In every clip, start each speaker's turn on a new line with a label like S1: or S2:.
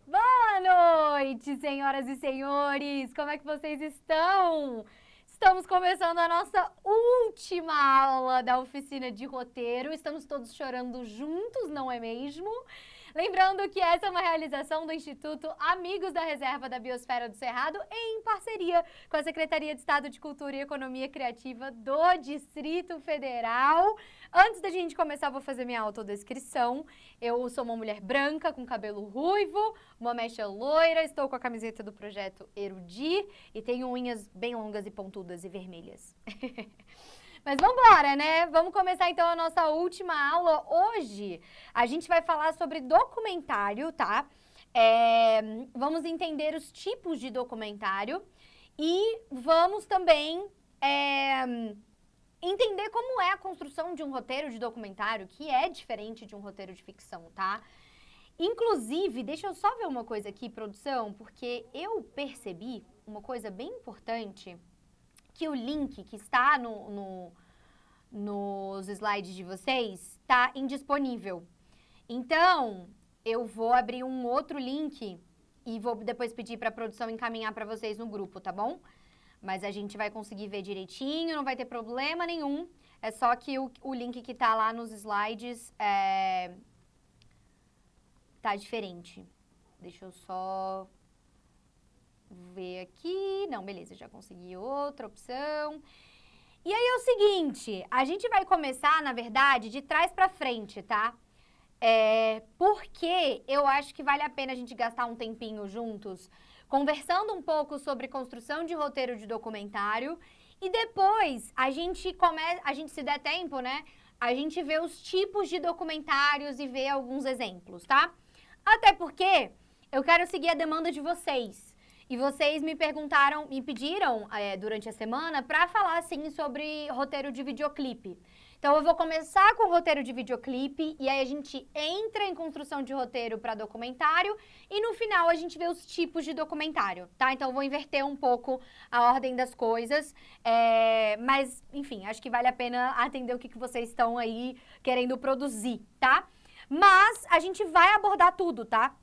S1: Boa noite, senhoras e senhores! Como é que vocês estão? Estamos começando a nossa última aula da oficina de roteiro. Estamos todos chorando juntos, não é mesmo? Lembrando que essa é uma realização do Instituto Amigos da Reserva da Biosfera do Cerrado em parceria com a Secretaria de Estado de Cultura e Economia Criativa do Distrito Federal. Antes da gente começar, vou fazer minha autodescrição. Eu sou uma mulher branca com cabelo ruivo, uma mecha loira, estou com a camiseta do projeto Erudi e tenho unhas bem longas e pontudas e vermelhas. Mas vamos embora, né? Vamos começar então a nossa última aula. Hoje a gente vai falar sobre documentário, tá? Vamos entender os tipos de documentário e vamos também entender como é a construção de um roteiro de documentário, que é diferente de um roteiro de ficção, tá? Inclusive, deixa eu só ver uma coisa aqui, produção, porque eu percebi uma coisa bem importante, que o link que está nos slides de vocês está indisponível. Então, eu vou abrir um outro link e vou depois pedir para a produção encaminhar para vocês no grupo, tá bom? Mas a gente vai conseguir ver direitinho, não vai ter problema nenhum. É só que o link que está lá nos slides tá diferente. Deixa eu só ver aqui. Não, beleza, já consegui outra opção. E aí é o seguinte, a gente vai começar, na verdade, de trás pra frente, tá? Porque eu acho que vale a pena a gente gastar um tempinho juntos, conversando um pouco sobre construção de roteiro de documentário e depois a gente se der tempo, né? A gente vê os tipos de documentários e vê alguns exemplos, tá? Até porque eu quero seguir a demanda de vocês. E vocês me pediram durante a semana para falar, assim, sobre roteiro de videoclipe. Então, eu vou começar com o roteiro de videoclipe e aí a gente entra em construção de roteiro para documentário e no final a gente vê os tipos de documentário, tá? Então, eu vou inverter um pouco a ordem das coisas, mas, enfim, acho que vale a pena atender o que vocês estão aí querendo produzir, tá? Mas a gente vai abordar tudo, tá?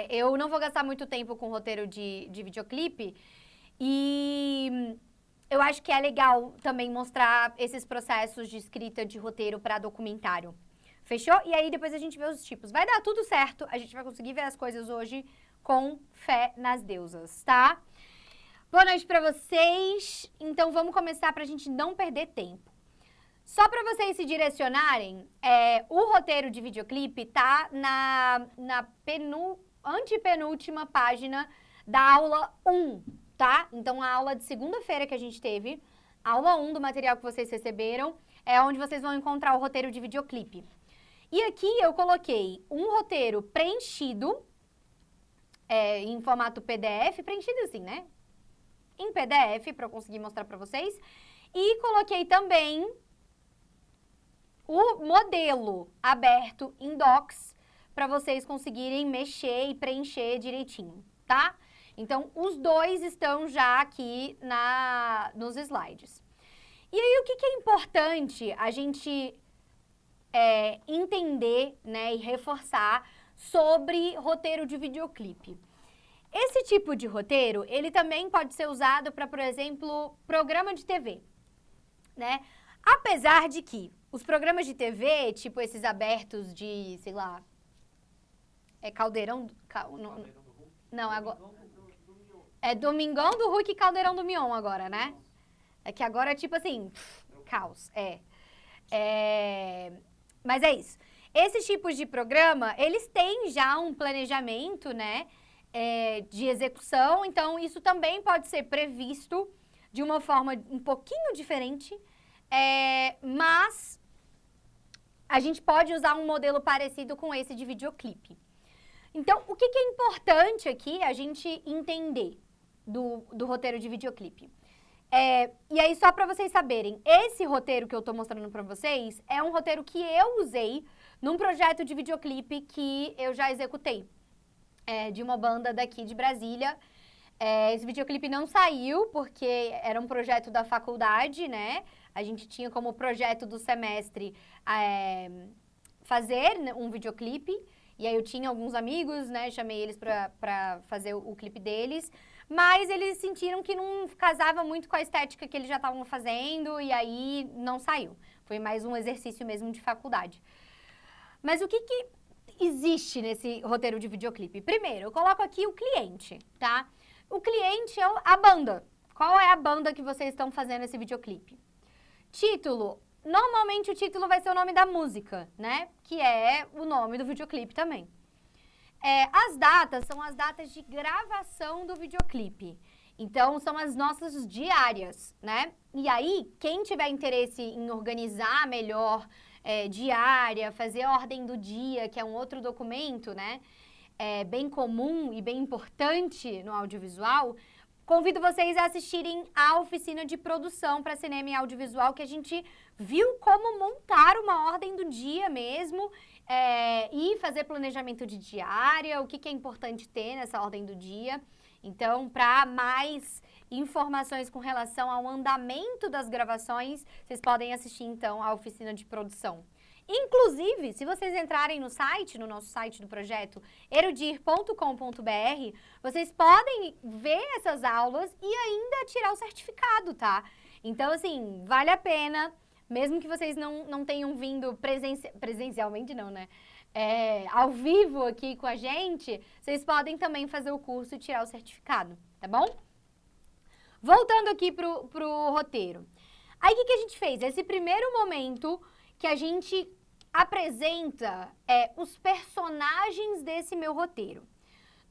S1: Eu não vou gastar muito tempo com roteiro de videoclipe e eu acho que é legal também mostrar esses processos de escrita de roteiro para documentário. Fechou? E aí depois a gente vê os tipos. Vai dar tudo certo, a gente vai conseguir ver as coisas hoje com fé nas deusas, tá? Boa noite para vocês. Então vamos começar para a gente não perder tempo. Só para vocês se direcionarem, o roteiro de videoclipe tá na antepenúltima página da aula 1, tá? Então, a aula de segunda-feira que a gente teve, aula 1 do material que vocês receberam, é onde vocês vão encontrar o roteiro de videoclipe. E aqui eu coloquei um roteiro preenchido, em formato PDF, preenchido assim, né? Em PDF, para eu conseguir mostrar para vocês. E coloquei também o modelo aberto em Docs para vocês conseguirem mexer e preencher direitinho, tá? Então, os dois estão já aqui nos slides. E aí, o que é importante a gente entender, né, e reforçar sobre roteiro de videoclipe? Esse tipo de roteiro, ele também pode ser usado para, por exemplo, programa de TV, né? Apesar de que os programas de TV, tipo esses abertos de, sei lá, Caldeirão do... Não, agora... É Domingão do Hulk e Caldeirão do Mion agora, né? É que agora é tipo assim, caos, Mas é isso. Esses tipos de programa, eles têm já um planejamento, né, de execução, então isso também pode ser previsto de uma forma um pouquinho diferente, mas a gente pode usar um modelo parecido com esse de videoclipe. Então, o que é importante aqui a gente entender do roteiro de videoclipe? E aí, só para vocês saberem, esse roteiro que eu tô mostrando para vocês é um roteiro que eu usei num projeto de videoclipe que eu já executei, de uma banda daqui de Brasília. Esse videoclipe não saiu porque era um projeto da faculdade, né? A gente tinha como projeto do semestre fazer um videoclipe. E aí eu tinha alguns amigos, né? Chamei eles pra fazer o clipe deles. Mas eles sentiram que não casava muito com a estética que eles já estavam fazendo. E aí não saiu. Foi mais um exercício mesmo de faculdade. Mas o que existe nesse roteiro de videoclipe? Primeiro, eu coloco aqui o cliente, tá? O cliente é a banda. Qual é a banda que vocês estão fazendo esse videoclipe? Título. Normalmente o título vai ser o nome da música, né? Que é o nome do videoclipe também. As datas são as datas de gravação do videoclipe. Então, são as nossas diárias, né? E aí, quem tiver interesse em organizar melhor diária, fazer a ordem do dia, que é um outro documento, né? Bem comum e bem importante no audiovisual, convido vocês a assistirem a oficina de produção para cinema e audiovisual, que a gente viu como montar uma ordem do dia mesmo e fazer planejamento de diária, o que é importante ter nessa ordem do dia. Então, para mais informações com relação ao andamento das gravações, vocês podem assistir, então, a oficina de produção. Inclusive, se vocês entrarem no site, no nosso site do projeto, erudir.com.br, vocês podem ver essas aulas e ainda tirar o certificado, tá? Então, assim, vale a pena, mesmo que vocês não tenham vindo presencialmente, não, né? Ao vivo aqui com a gente, vocês podem também fazer o curso e tirar o certificado, tá bom? Voltando aqui pro roteiro. Aí, o que a gente fez? Esse primeiro momento que a gente apresenta os personagens desse meu roteiro.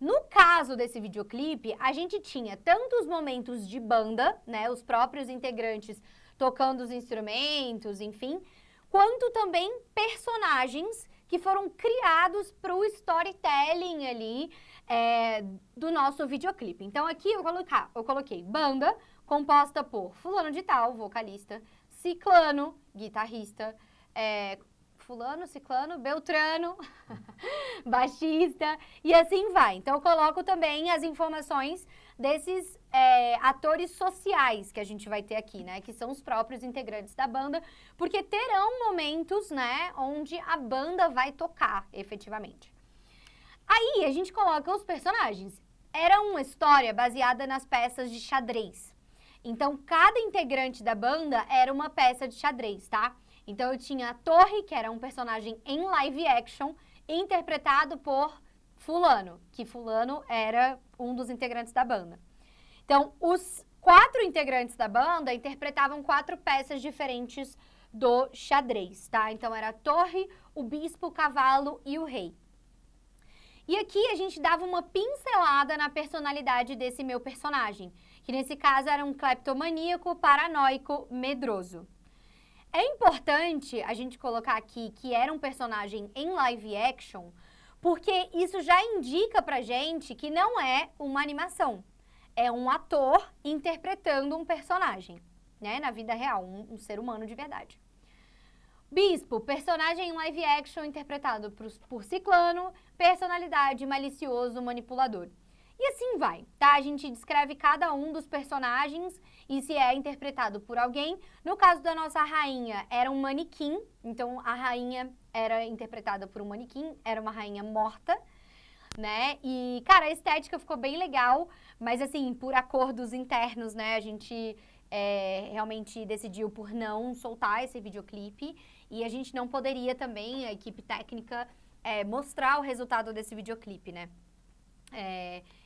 S1: No caso desse videoclipe, a gente tinha tanto os momentos de banda, né, os próprios integrantes tocando os instrumentos, enfim, quanto também personagens que foram criados para o storytelling ali do nosso videoclipe. Então aqui eu coloquei banda, composta por fulano de tal, vocalista, ciclano, guitarrista, fulano, ciclano, beltrano, baixista, e assim vai. Então, eu coloco também as informações desses atores sociais que a gente vai ter aqui, né? Que são os próprios integrantes da banda, porque terão momentos, né, onde a banda vai tocar, efetivamente. Aí, a gente coloca os personagens. Era uma história baseada nas peças de xadrez. Então, cada integrante da banda era uma peça de xadrez, tá? Então, eu tinha a Torre, que era um personagem em live action, interpretado por fulano, que fulano era um dos integrantes da banda. Então, os 4 integrantes da banda interpretavam 4 peças diferentes do xadrez, tá? Então, era a Torre, o Bispo, o Cavalo e o Rei. E aqui a gente dava uma pincelada na personalidade desse meu personagem, que nesse caso era um cleptomaníaco, paranoico, medroso. É importante a gente colocar aqui que era um personagem em live action, porque isso já indica pra gente que não é uma animação. É um ator interpretando um personagem, né? Na vida real, um ser humano de verdade. Bispo, personagem em live action interpretado por ciclano, personalidade, malicioso, manipulador. E assim vai, tá? A gente descreve cada um dos personagens e se é interpretado por alguém. No caso da nossa rainha, era um manequim, então a rainha era interpretada por um manequim, era uma rainha morta, né? E, cara, a estética ficou bem legal, mas assim, por acordos internos, né, a gente realmente decidiu por não soltar esse videoclipe e a gente não poderia também, a equipe técnica, mostrar o resultado desse videoclipe, né?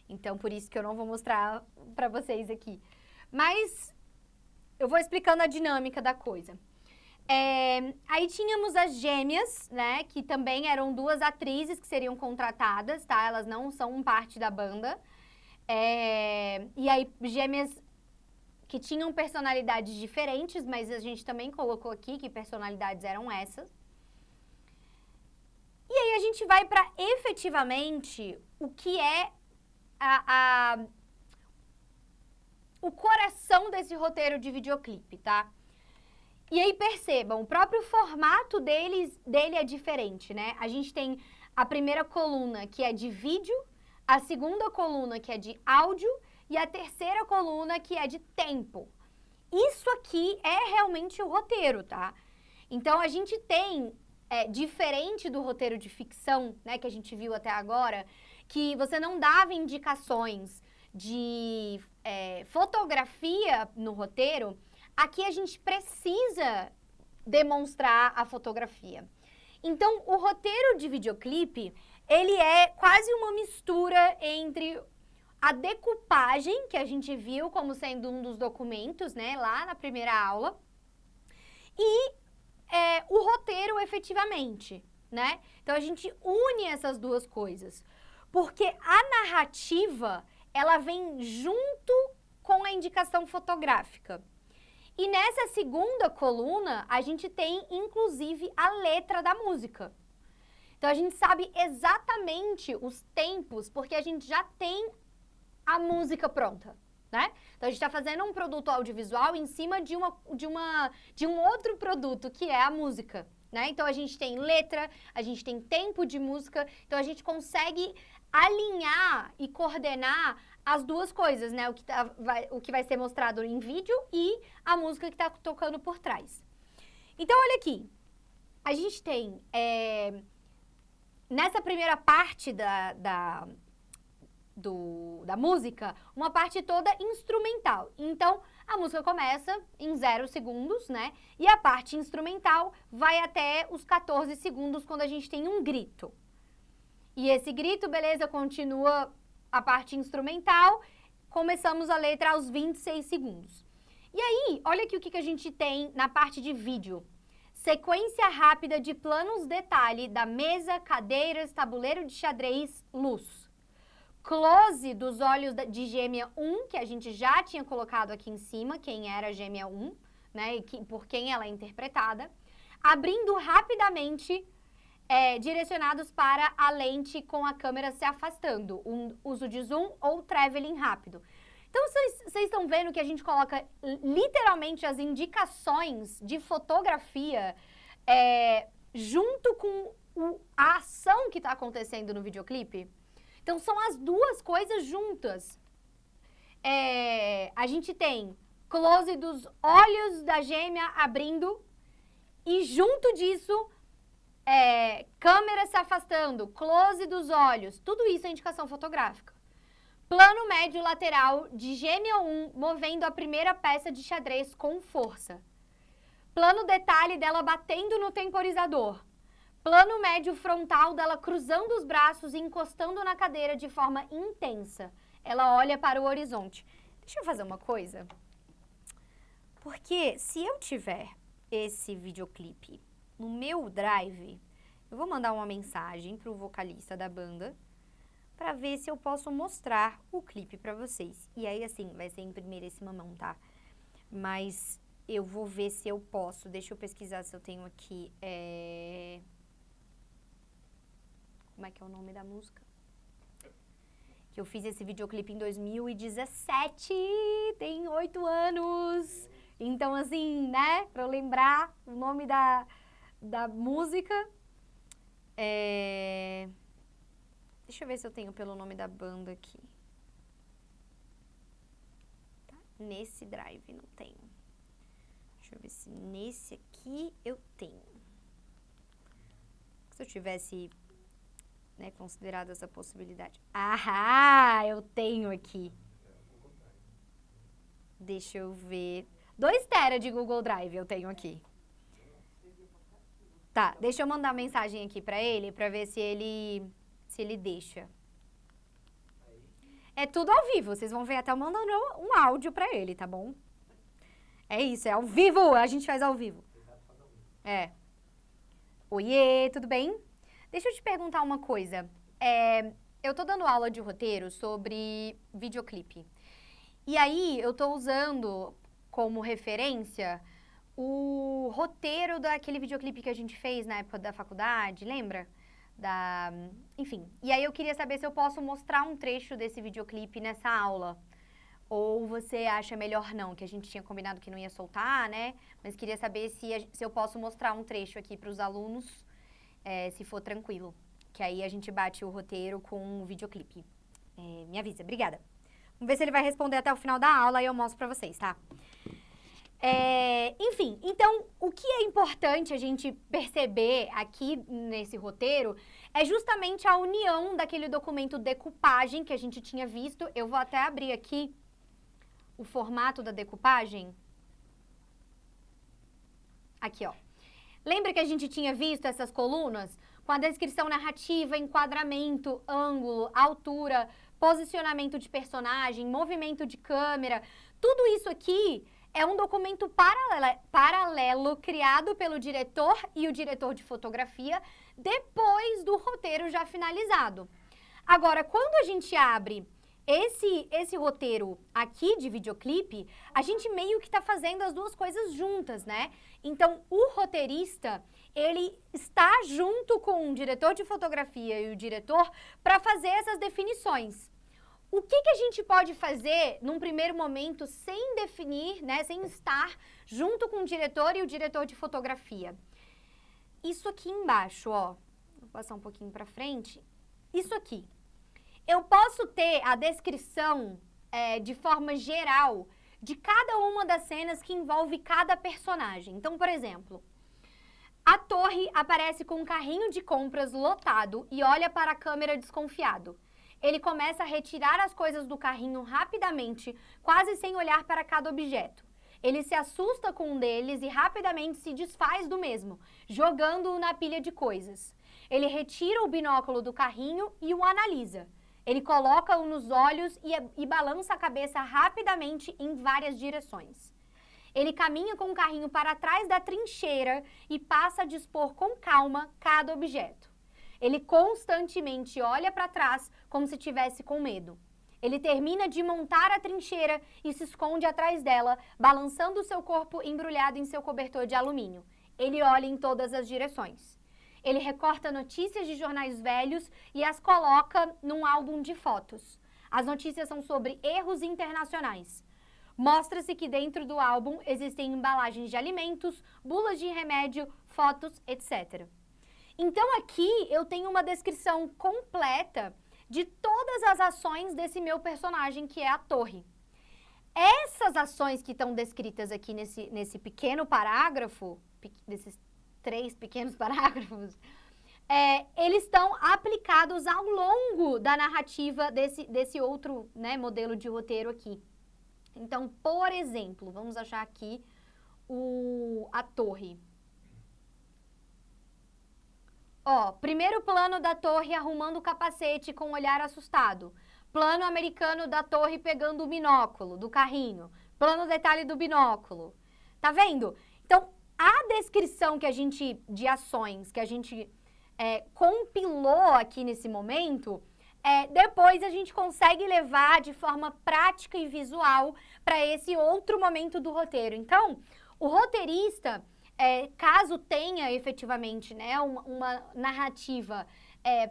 S1: Então, por isso que eu não vou mostrar pra vocês aqui. Mas eu vou explicando a dinâmica da coisa. Aí tínhamos as gêmeas, né, que também eram 2 atrizes que seriam contratadas, tá? Elas não são parte da banda. E aí, gêmeas que tinham personalidades diferentes, mas a gente também colocou aqui que personalidades eram essas. E aí a gente vai para efetivamente o que é o coração desse roteiro de videoclipe, tá? E aí percebam, o próprio formato dele é diferente, né? A gente tem a primeira coluna que é de vídeo, a segunda coluna que é de áudio e a terceira coluna que é de tempo. Isso aqui é realmente o roteiro, tá? Então a gente tem, diferente do roteiro de ficção, né, que a gente viu até agora, que você não dava indicações de fotografia no roteiro, aqui a gente precisa demonstrar a fotografia. Então, o roteiro de videoclipe, ele é quase uma mistura entre a decupagem, que a gente viu como sendo um dos documentos, né, lá na primeira aula, e o roteiro efetivamente, né? Então, a gente une essas duas coisas, porque a narrativa, ela vem junto com a indicação fotográfica. E nessa segunda coluna, a gente tem, inclusive, a letra da música. Então, a gente sabe exatamente os tempos, porque a gente já tem a música pronta, né? Então, a gente está fazendo um produto audiovisual em cima de um outro produto, que é a música, né? Então, a gente tem letra, a gente tem tempo de música, então a gente consegue alinhar e coordenar as duas coisas, né? O que vai ser mostrado em vídeo e a música que está tocando por trás. Então, olha aqui. A gente tem, nessa primeira parte da música, uma parte toda instrumental. Então, a música começa em 0 segundos, né? E a parte instrumental vai até os 14 segundos, quando a gente tem um grito. E esse grito, beleza, continua a parte instrumental, começamos a letra aos 26 segundos. E aí, olha aqui o que a gente tem na parte de vídeo. Sequência rápida de planos detalhe da mesa, cadeiras, tabuleiro de xadrez, luz. Close dos olhos de Gêmea 1, que a gente já tinha colocado aqui em cima, quem era a Gêmea 1, né, e por quem ela é interpretada. Abrindo rapidamente, direcionados para a lente com a câmera se afastando, um uso de zoom ou traveling rápido. Então, vocês estão vendo que a gente coloca literalmente as indicações de fotografia junto com a ação que está acontecendo no videoclipe? Então, são as duas coisas juntas. A gente tem close dos olhos da gêmea abrindo e junto disso, câmera se afastando, close dos olhos, tudo isso é indicação fotográfica. Plano médio lateral de Gêmea 1 movendo a primeira peça de xadrez com força. Plano detalhe dela batendo no temporizador. Plano médio frontal dela cruzando os braços e encostando na cadeira de forma intensa. Ela olha para o horizonte. Deixa eu fazer uma coisa. Porque se eu tiver esse videoclipe no meu drive, eu vou mandar uma mensagem para o vocalista da banda para ver se eu posso mostrar o clipe para vocês. E aí, assim, vai ser em primeiríssima mão, tá? Mas eu vou ver se eu posso. Deixa eu pesquisar se eu tenho aqui. Como é que é o nome da música? Que eu fiz esse videoclipe em 2017, tem 8 anos. Então, assim, né, pra eu lembrar o nome da música. Deixa eu ver se eu tenho pelo nome da banda aqui. Tá? Nesse drive não tenho. Deixa eu ver se nesse aqui eu tenho. Se eu tivesse, né, considerado essa possibilidade. Ah, eu tenho aqui. Deixa eu ver. 2 TB de Google Drive eu tenho aqui. Tá, deixa eu mandar mensagem aqui pra ele, pra ver se ele deixa. É tudo ao vivo, vocês vão ver até eu mandando um áudio pra ele, tá bom? É isso, é ao vivo, a gente faz ao vivo. Oiê, tudo bem? Deixa eu te perguntar uma coisa. Eu tô dando aula de roteiro sobre videoclipe. E aí, eu tô usando como referência o roteiro daquele videoclipe que a gente fez na época da faculdade, lembra? Enfim, e aí eu queria saber se eu posso mostrar um trecho desse videoclipe nessa aula. Ou você acha melhor não, que a gente tinha combinado que não ia soltar, né? Mas queria saber se eu posso mostrar um trecho aqui para os alunos, se for tranquilo. Que aí a gente bate o roteiro com o videoclipe. Me avisa, obrigada. Vamos ver se ele vai responder até o final da aula e eu mostro pra vocês, tá? Enfim, então, o que é importante a gente perceber aqui nesse roteiro é justamente a união daquele documento decupagem que a gente tinha visto. Eu vou até abrir aqui o formato da decupagem. Aqui, ó. Lembra que a gente tinha visto essas colunas? Com a descrição narrativa, enquadramento, ângulo, altura, posicionamento de personagem, movimento de câmera. Tudo isso aqui é um documento paralelo criado pelo diretor e o diretor de fotografia depois do roteiro já finalizado. Agora, quando a gente abre esse roteiro aqui de videoclipe, a gente meio que está fazendo as duas coisas juntas, né? Então, o roteirista, ele está junto com o diretor de fotografia e o diretor para fazer essas definições. O que a gente pode fazer num primeiro momento sem definir, né, sem estar junto com o diretor e o diretor de fotografia? Isso aqui embaixo, ó, vou passar um pouquinho para frente, isso aqui. Eu posso ter a descrição de forma geral de cada uma das cenas que envolve cada personagem. Então, por exemplo, a Torre aparece com um carrinho de compras lotado e olha para a câmera desconfiado. Ele começa a retirar as coisas do carrinho rapidamente, quase sem olhar para cada objeto. Ele se assusta com um deles e rapidamente se desfaz do mesmo, jogando-o na pilha de coisas. Ele retira o binóculo do carrinho e o analisa. Ele coloca-o nos olhos e balança a cabeça rapidamente em várias direções. Ele caminha com o carrinho para trás da trincheira e passa a dispor com calma cada objeto. Ele constantemente olha para trás como se tivesse com medo. Ele termina de montar a trincheira e se esconde atrás dela, balançando seu corpo embrulhado em seu cobertor de alumínio. Ele olha em todas as direções. Ele recorta notícias de jornais velhos e as coloca num álbum de fotos. As notícias são sobre erros internacionais. Mostra-se que dentro do álbum existem embalagens de alimentos, bulas de remédio, fotos, etc. Então aqui eu tenho uma descrição completa de todas as ações desse meu personagem, que é a Torre. Essas ações que estão descritas aqui nesse pequeno parágrafo, desses 3 pequenos parágrafos, eles estão aplicados ao longo da narrativa desse outro, né, modelo de roteiro aqui. Então, por exemplo, vamos achar aqui a Torre. Ó, primeiro plano da Torre arrumando o capacete com um olhar assustado. Plano americano da Torre pegando o binóculo do carrinho. Plano detalhe do binóculo. Tá vendo? Então, a descrição de ações que a gente compilou aqui nesse momento, depois a gente consegue levar de forma prática e visual para esse outro momento do roteiro. Então, o roteirista, caso tenha efetivamente, né, uma narrativa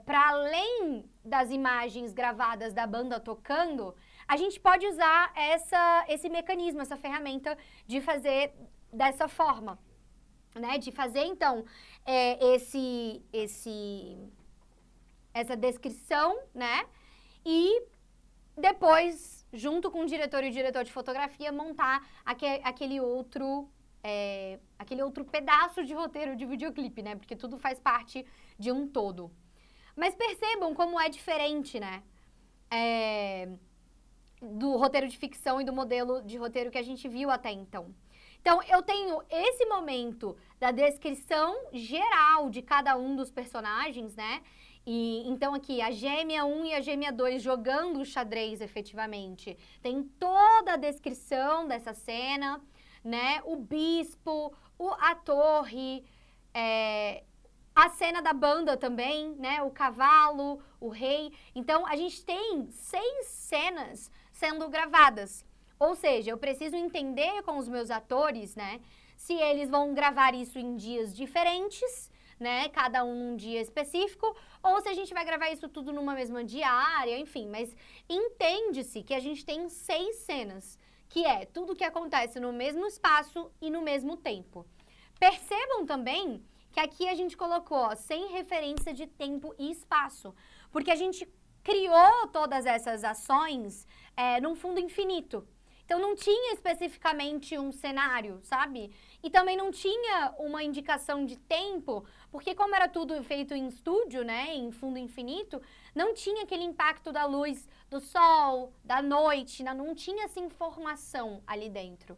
S1: para além das imagens gravadas da banda tocando, a gente pode usar esse mecanismo, essa ferramenta de fazer dessa forma, né? De fazer, então, essa descrição, né? E depois, junto com o diretor e o diretor de fotografia, montar aquele outro pedaço de roteiro de videoclipe, né? Porque tudo faz parte de um todo. Mas percebam como é diferente, né? Do roteiro de ficção e do modelo de roteiro que a gente viu até então. Então, eu tenho esse momento da descrição geral de cada um dos personagens, né? E então aqui, a Gêmea 1 e a Gêmea 2 jogando o xadrez efetivamente. Tem toda a descrição dessa cena, né? O bispo, a torre, a cena da banda também, né? O cavalo, o rei. Então, a gente tem 6 cenas sendo gravadas. Ou seja, eu preciso entender com os meus atores, né? Se eles vão gravar isso em dias diferentes, né? Cada um num dia específico, ou se a gente vai gravar isso tudo numa mesma diária, enfim. Mas entende-se que a gente tem 6 cenas, que é tudo que acontece no mesmo espaço e no mesmo tempo. Percebam também que aqui a gente colocou, ó, sem referência de tempo e espaço, porque a gente criou todas essas ações num fundo infinito. Então, não tinha especificamente um cenário, sabe? E também não tinha uma indicação de tempo, porque como era tudo feito em estúdio, né, em fundo infinito, não tinha aquele impacto da luz do sol, da noite, não tinha essa informação ali dentro,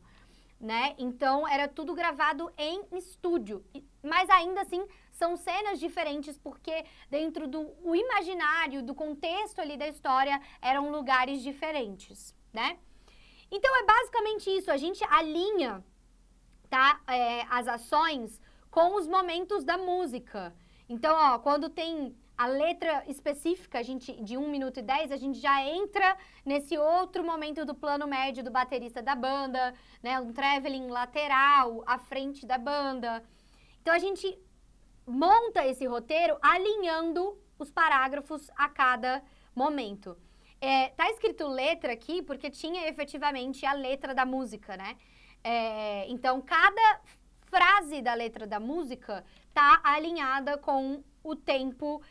S1: né? Então, era tudo gravado em estúdio. Mas ainda assim, são cenas diferentes, porque dentro do imaginário, do contexto ali da história, eram lugares diferentes, né? Então, é basicamente isso, a gente alinha, tá, as ações com os momentos da música. Então, ó, quando tem a letra específica, a gente, de 1 minuto e 10, a gente já entra nesse outro momento do plano médio do baterista da banda, né, um traveling lateral à frente da banda. Então, a gente monta esse roteiro alinhando os parágrafos a cada momento. Tá escrito letra aqui porque tinha efetivamente a letra da música, né? Então, cada frase da letra da música tá alinhada com o tempo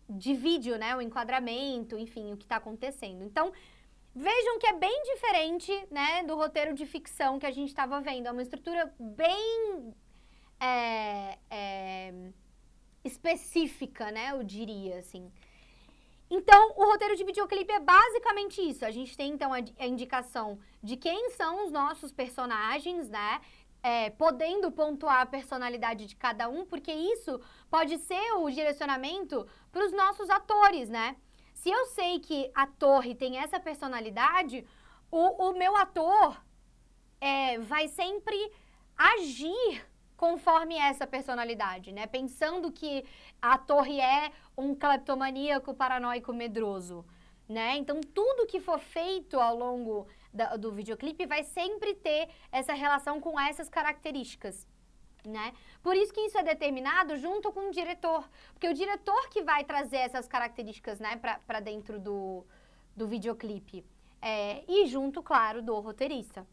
S1: de vídeo, né? O enquadramento, enfim, o que tá acontecendo. Então, vejam que é bem diferente, né, do roteiro de ficção que a gente estava vendo. É uma estrutura bem específica, né? Eu diria, assim. Então, o roteiro de videoclipe é basicamente isso. A gente tem, então, a indicação de quem são os nossos personagens, né? Podendo pontuar a personalidade de cada um, porque isso pode ser o direcionamento para os nossos atores, né? Se eu sei que a Torre tem essa personalidade, o meu ator vai sempre agir conforme essa personalidade, né? Pensando que a Torre é um cleptomaníaco paranoico medroso, né? Então, tudo que for feito ao longo do videoclipe vai sempre ter essa relação com essas características, né? Por isso que isso é determinado junto com o diretor, porque o diretor que vai trazer essas características, né, para dentro do videoclipe, e junto, claro, do roteirista,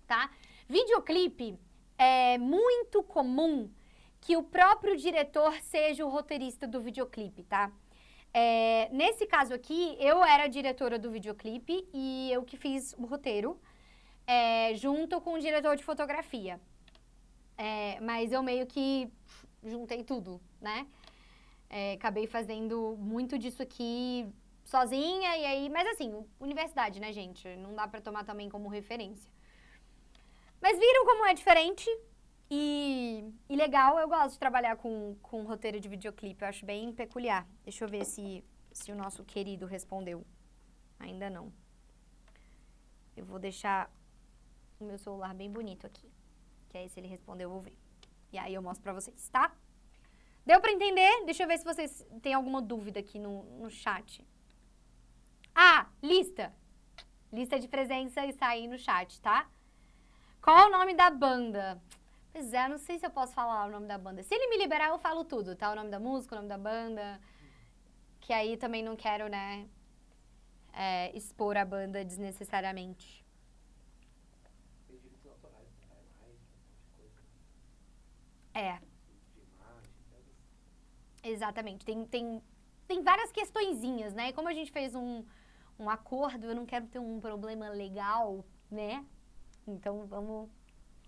S1: tá? Videoclipe é muito comum que o próprio diretor seja o roteirista do videoclipe, tá? Nesse caso aqui, eu era a diretora do videoclipe e eu que fiz o roteiro, junto com o diretor de fotografia. Mas eu meio que juntei tudo, né? Acabei fazendo muito disso aqui sozinha e aí... Mas assim, universidade, né, gente? Não dá pra tomar também como referência. Mas viram como é diferente e legal, eu gosto de trabalhar com roteiro de videoclipe, eu acho bem peculiar. Deixa eu ver se o nosso querido respondeu. Ainda não. Eu vou deixar o meu celular bem bonito aqui, que aí se ele responder eu vou ver. E aí eu mostro pra vocês, tá? Deu pra entender? Deixa eu ver se vocês têm alguma dúvida aqui no chat. Ah, lista. Lista de presença está aí no chat, tá? Qual o nome da banda? Pois é, não sei se eu posso falar o nome da banda. Se ele me liberar, eu falo tudo, tá? O nome da música, o nome da banda. Que aí também não quero, né, expor a banda desnecessariamente.
S2: Tem direitos autorais, né?
S1: Exatamente. Tem várias questõezinhas, né? E como a gente fez um acordo, eu não quero ter um problema legal, né? Então, vamos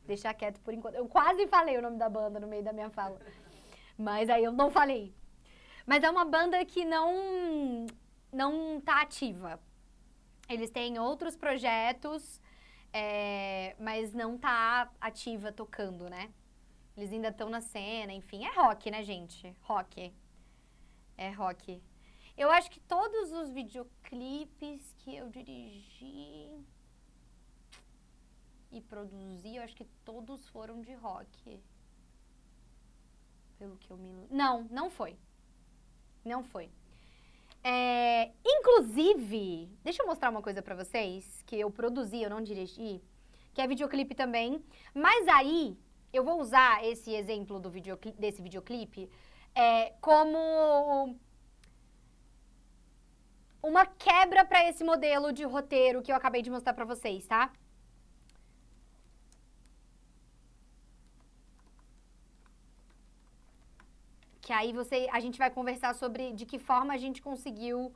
S1: deixar quieto por enquanto. Eu quase falei o nome da banda no meio da minha fala. Mas aí eu não falei. Mas é uma banda que não tá ativa. Eles têm outros projetos, mas não tá ativa tocando, né? Eles ainda estão na cena, enfim. É rock, né, gente? Rock. É rock. Eu acho que todos os videoclipes que eu dirigi e produzi, eu acho que todos foram de rock. Pelo que eu me... Não foi. Não foi. Inclusive, deixa eu mostrar uma coisa pra vocês, que eu produzi, eu não dirigi, que é videoclipe também, mas aí eu vou usar esse exemplo desse videoclipe como uma quebra para esse modelo de roteiro que eu acabei de mostrar para vocês, tá? Que aí a gente vai conversar sobre de que forma a gente conseguiu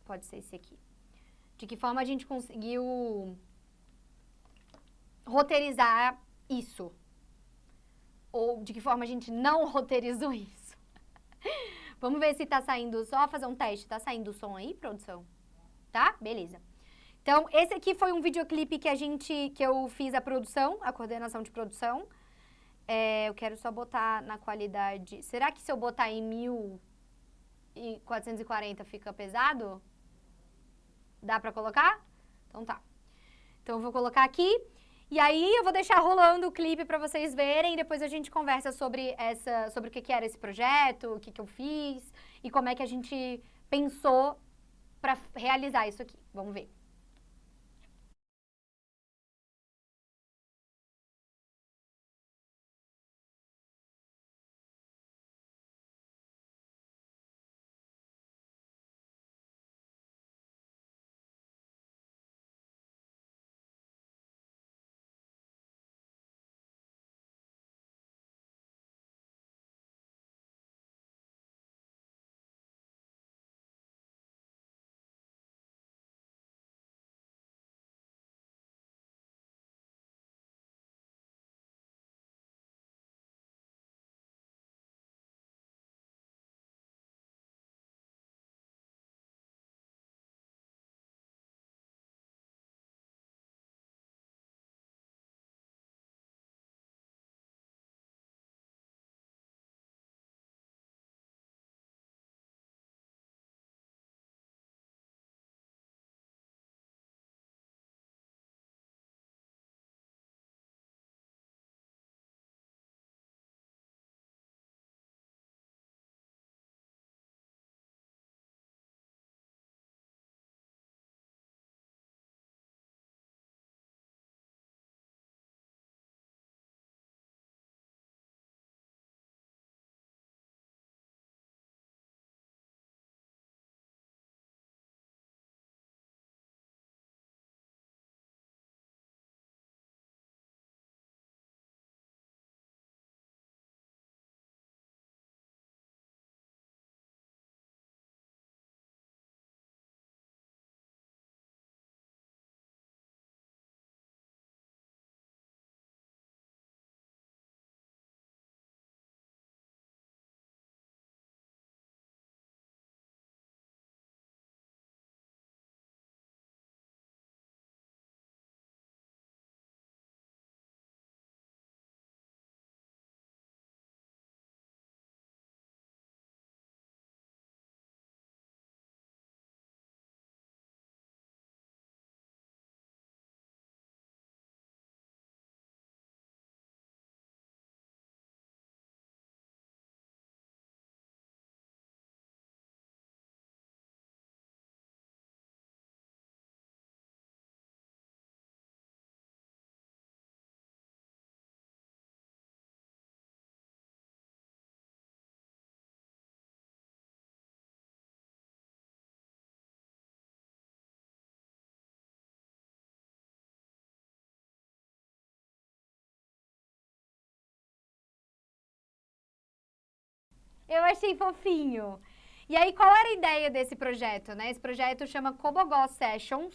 S1: pode ser esse aqui. De que forma a gente conseguiu roteirizar isso. Ou de que forma a gente não roteirizou isso. Vamos ver se tá saindo, só fazer um teste. Tá saindo o som aí, produção? Tá? Beleza. Então, esse aqui foi um videoclipe que eu fiz a produção, a coordenação de produção. Eu quero só botar na qualidade... Será que se eu botar em 1440 fica pesado? Dá pra colocar? Então tá. Então eu vou colocar aqui. E aí eu vou deixar rolando o clipe pra vocês verem. E depois a gente conversa sobre o que era esse projeto, o que eu fiz e como é que a gente pensou pra realizar isso aqui. Vamos ver. Eu achei fofinho. E aí, qual era a ideia desse projeto, né? Esse projeto chama Cobogó Sessions.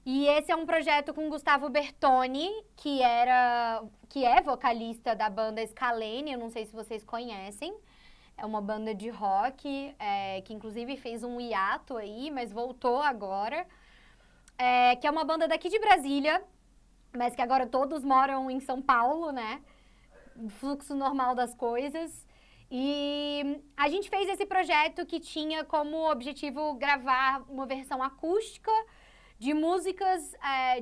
S1: E esse é um projeto com Gustavo Bertoni, que é vocalista da banda Scalene, eu não sei se vocês conhecem. É uma banda de rock, que inclusive fez um hiato aí, mas voltou agora. Que é uma banda daqui de Brasília, mas que agora todos moram em São Paulo, né? Fluxo normal das coisas. E a gente fez esse projeto que tinha como objetivo gravar uma versão acústica de músicas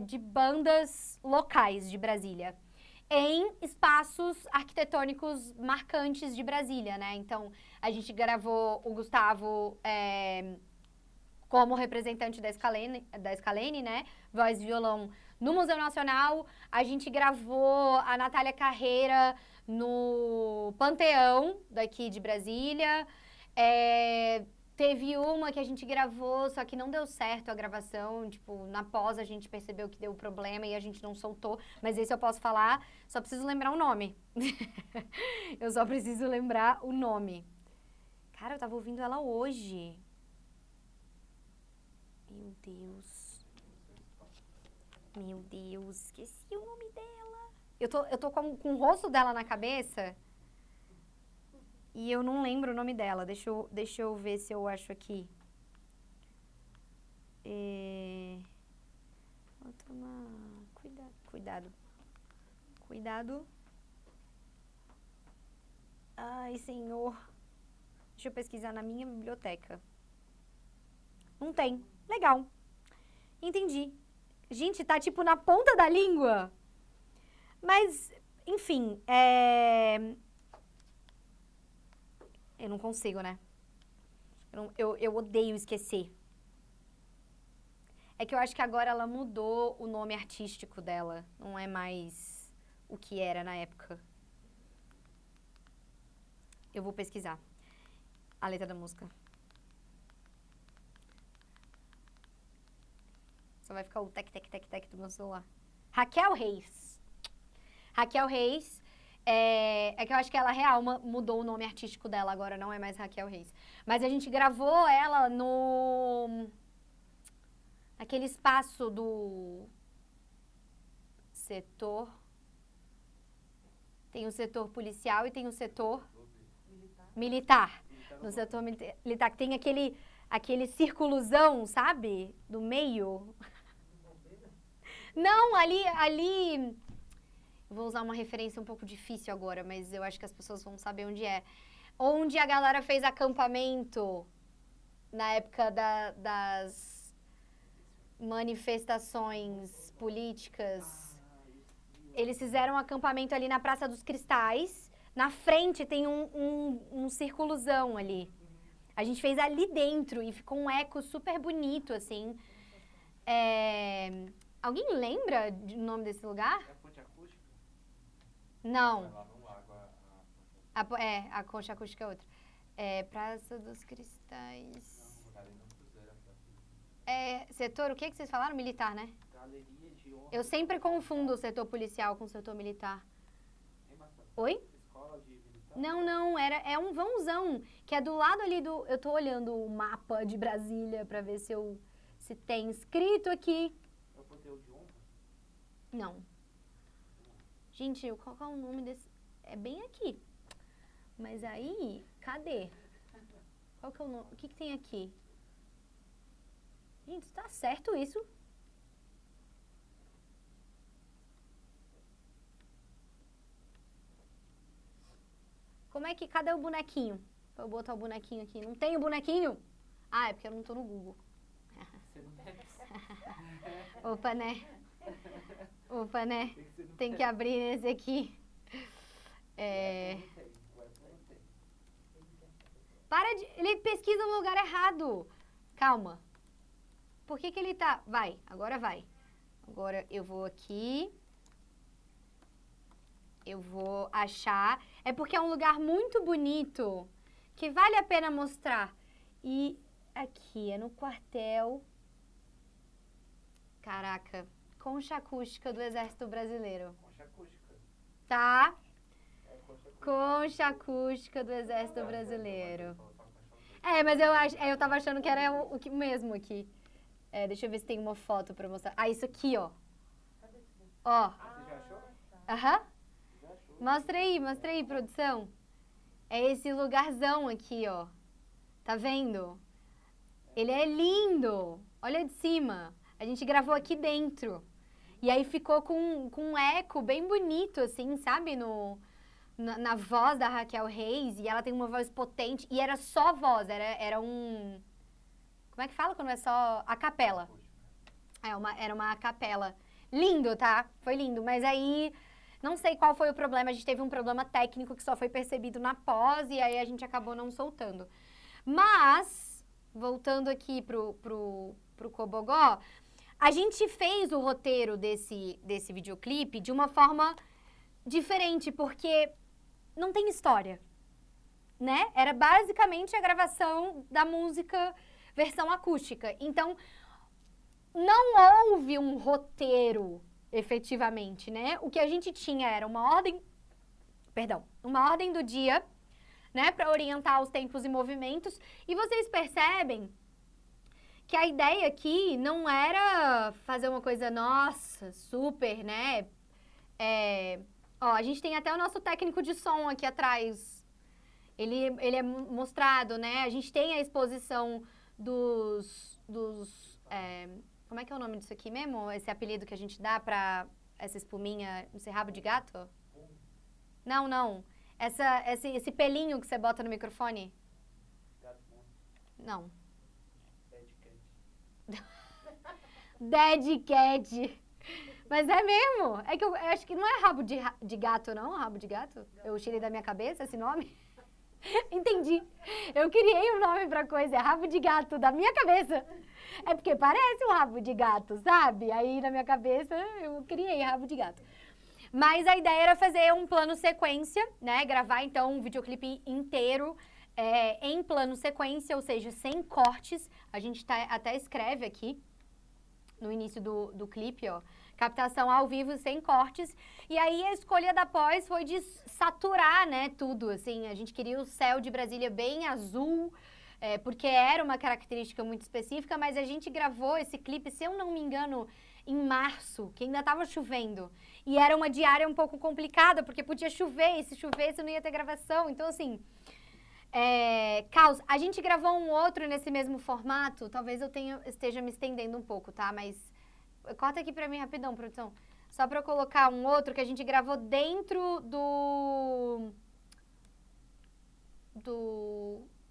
S1: de bandas locais de Brasília, em espaços arquitetônicos marcantes de Brasília, né? Então, a gente gravou o Gustavo como representante da Scalene, né? Voz e violão no Museu Nacional. A gente gravou a Natália Carreira no Panteão, daqui de Brasília. Teve uma que a gente gravou, só que não deu certo a gravação. Tipo, na pós a gente percebeu que deu problema e a gente não soltou. Mas esse eu posso falar, só preciso lembrar o nome. Eu só preciso lembrar o nome. Cara, eu tava ouvindo ela hoje. Meu Deus. Meu Deus, esqueci o nome dela. Eu tô com o rosto dela na cabeça e eu não lembro o nome dela. Deixa eu ver se eu acho aqui. Vou tomar... Cuidado. Ai, Senhor. Deixa eu pesquisar na minha biblioteca. Não tem. Legal. Entendi. Gente, tá tipo na ponta da língua. Mas, enfim, eu não consigo, né? Eu odeio esquecer. É que eu acho que agora ela mudou o nome artístico dela. Não é mais o que era na época. Eu vou pesquisar a letra da música. Só vai ficar o tec do meu celular. Raquel Reis. Raquel Reis, é que eu acho que ela real mudou o nome artístico dela, agora não é mais Raquel Reis. Mas a gente gravou ela naquele espaço do setor. Tem o setor policial e tem o setor militar. No setor militar, que tem aquele círculozão, sabe? Do meio. Não, ali... Vou usar uma referência um pouco difícil agora, mas eu acho que as pessoas vão saber onde é. Onde a galera fez acampamento na época das manifestações políticas. Eles fizeram um acampamento ali na Praça dos Cristais. Na frente tem um círculozão ali. A gente fez ali dentro e ficou um eco super bonito, assim. Alguém lembra do nome desse lugar?
S2: É a Ponte Acústica?
S1: Não.
S2: É lá no lago,
S1: A Concha Acústica é outra. Praça dos Cristais.
S2: Não, ali no Cruzeiro.
S1: Setor, o que vocês falaram? Militar, né?
S2: Galeria de honra.
S1: Eu sempre confundo o setor policial com o setor militar. Oi?
S2: Escola de militar?
S1: Não, é um vãozão, que é do lado ali do... Eu tô olhando o mapa de Brasília pra ver se tem escrito aqui.
S2: É o Panteão de Honra?
S1: Não. Gente, qual é o nome desse... É bem aqui. Mas aí, cadê? Qual que é o nome? O que tem aqui? Gente, tá certo isso? Como é que... Cadê o bonequinho? Pra eu botar o bonequinho aqui. Não tem o bonequinho? Ah, é porque eu não tô no Google.
S2: Você não deve.
S1: Opa, né? Tem que abrir esse aqui. Para de... Ele pesquisa no lugar errado. Calma. Por que ele tá... Vai, agora vai. Agora eu vou aqui. Eu vou achar. É porque é um lugar muito bonito que vale a pena mostrar. E aqui, é no quartel. Caraca. Concha Acústica do Exército Brasileiro.
S2: Concha Acústica.
S1: Tá?
S2: É Concha Acústica.
S1: Concha Acústica do Exército Brasileiro. Mas eu tava achando que era o que mesmo aqui. Deixa eu ver se tem uma foto pra mostrar. Ah, isso aqui, ó. Ó.
S2: Você já achou?
S1: Aham.
S2: Já achou?
S1: Mostra aí, produção. É esse lugarzão aqui, ó. Tá vendo? Ele é lindo. Olha de cima. A gente gravou aqui dentro. E aí ficou com um eco bem bonito, assim, sabe? Na voz da Raquel Reis. E ela tem uma voz potente. E era só voz, era um... Como é que fala quando é só a capela? Era uma capela. Lindo, tá? Foi lindo. Mas aí, não sei qual foi o problema. A gente teve um problema técnico que só foi percebido na pós. E aí a gente acabou não soltando. Mas, voltando aqui pro Cobogó, a gente fez o roteiro desse videoclipe de uma forma diferente, porque não tem história, né? Era basicamente a gravação da música versão acústica. Então, não houve um roteiro, efetivamente, né? O que a gente tinha era uma ordem do dia, né, para orientar os tempos e movimentos. E vocês percebem que a ideia aqui não era fazer uma coisa, nossa, super, né? Ó, a gente tem até o nosso técnico de som aqui atrás. Ele é mostrado, né? A gente tem a exposição como é que é o nome disso aqui mesmo? Esse apelido que a gente dá pra essa espuminha, não sei, rabo de gato? Não. Esse pelinho que você bota no microfone? Não. Dead Cat. Mas é mesmo. É que eu acho que não é rabo de gato, não? Rabo de gato? Eu tirei da minha cabeça esse nome? Entendi. Eu criei um nome pra coisa. É rabo de gato da minha cabeça. É porque parece um rabo de gato, sabe? Aí na minha cabeça eu criei rabo de gato. Mas a ideia era fazer um plano sequência, né? Gravar então um videoclipe inteiro em plano sequência, ou seja, sem cortes. A gente até escreve aqui no início do clipe, ó. Captação ao vivo sem cortes. E aí a escolha da pós foi de saturar, né, tudo, assim. A gente queria o céu de Brasília bem azul, porque era uma característica muito específica, mas a gente gravou esse clipe, se eu não me engano, em março, que ainda estava chovendo. E era uma diária um pouco complicada, porque podia chover, e se chovesse não ia ter gravação. Então, assim, caos. A gente gravou um outro nesse mesmo formato, talvez eu esteja me estendendo um pouco, tá? Mas corta aqui pra mim rapidão, produção. Só pra eu colocar um outro que a gente gravou dentro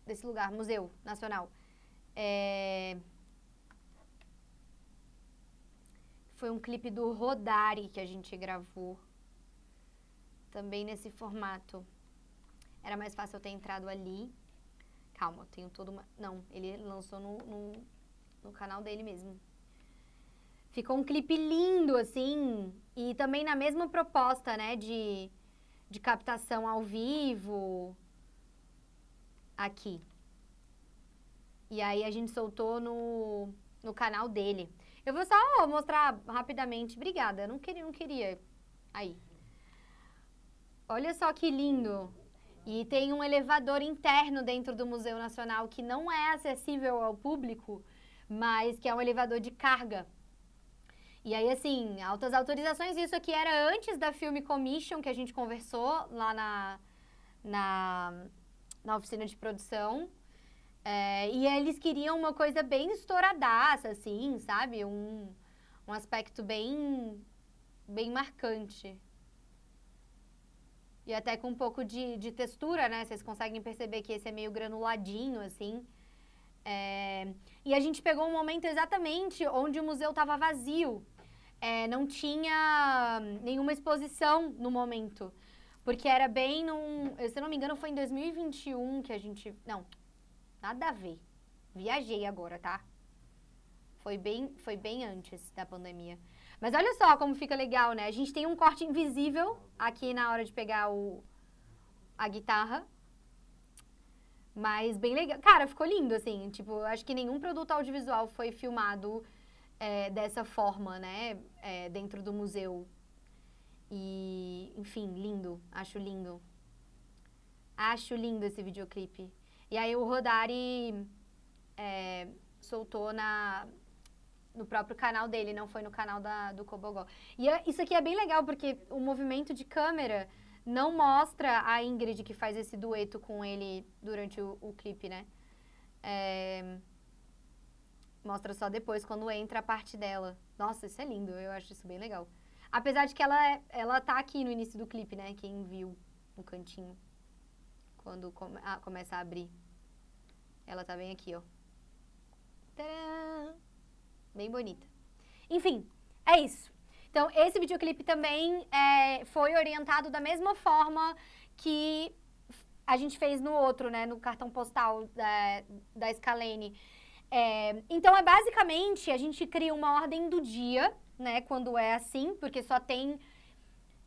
S1: desse lugar, Museu Nacional. Foi um clipe do Rodari que a gente gravou. Também nesse formato. Era mais fácil eu ter entrado ali. Calma, eu tenho toda uma... Não, ele lançou no canal dele mesmo. Ficou um clipe lindo, assim, e também na mesma proposta, né, de captação ao vivo, aqui. E aí a gente soltou no canal dele. Eu vou só mostrar rapidamente, obrigada, eu não queria, aí. Olha só que lindo. E tem um elevador interno dentro do Museu Nacional que não é acessível ao público, mas que é um elevador de carga. E aí, assim, altas autorizações, isso aqui era antes da Film Commission, que a gente conversou lá na oficina de produção. E eles queriam uma coisa bem estouradaça, assim, sabe? Um aspecto bem marcante. E até com um pouco de textura, né? Vocês conseguem perceber que esse é meio granuladinho, assim. E a gente pegou um momento exatamente onde o museu estava vazio. Não tinha nenhuma exposição no momento. Porque era bem se eu não me engano, foi em 2021 que a gente... Não, nada a ver. Viajei agora, tá? Foi bem antes da pandemia. Mas olha só como fica legal, né? A gente tem um corte invisível aqui na hora de pegar a guitarra. Mas bem legal. Cara, ficou lindo, assim. Tipo, eu acho que nenhum produto audiovisual foi filmado dessa forma, né? Dentro do museu. E, enfim, lindo. Acho lindo. Acho lindo esse videoclipe. E aí o Rodari soltou no próprio canal dele, não foi no canal do Cobogó. E isso aqui é bem legal, porque o movimento de câmera não mostra a Ingrid que faz esse dueto com ele durante o clipe, né? Mostra só depois, quando entra a parte dela. Nossa, isso é lindo, eu acho isso bem legal. Apesar de que ela tá aqui no início do clipe, né? Quem viu no cantinho. Quando começa a abrir. Ela tá bem aqui, ó. Tcharam! Bem bonita. Enfim, é isso. Então, esse videoclipe também foi orientado da mesma forma que a gente fez no outro, né? No cartão postal da Scalene. Então, basicamente, a gente cria uma ordem do dia, né, quando é assim, porque só tem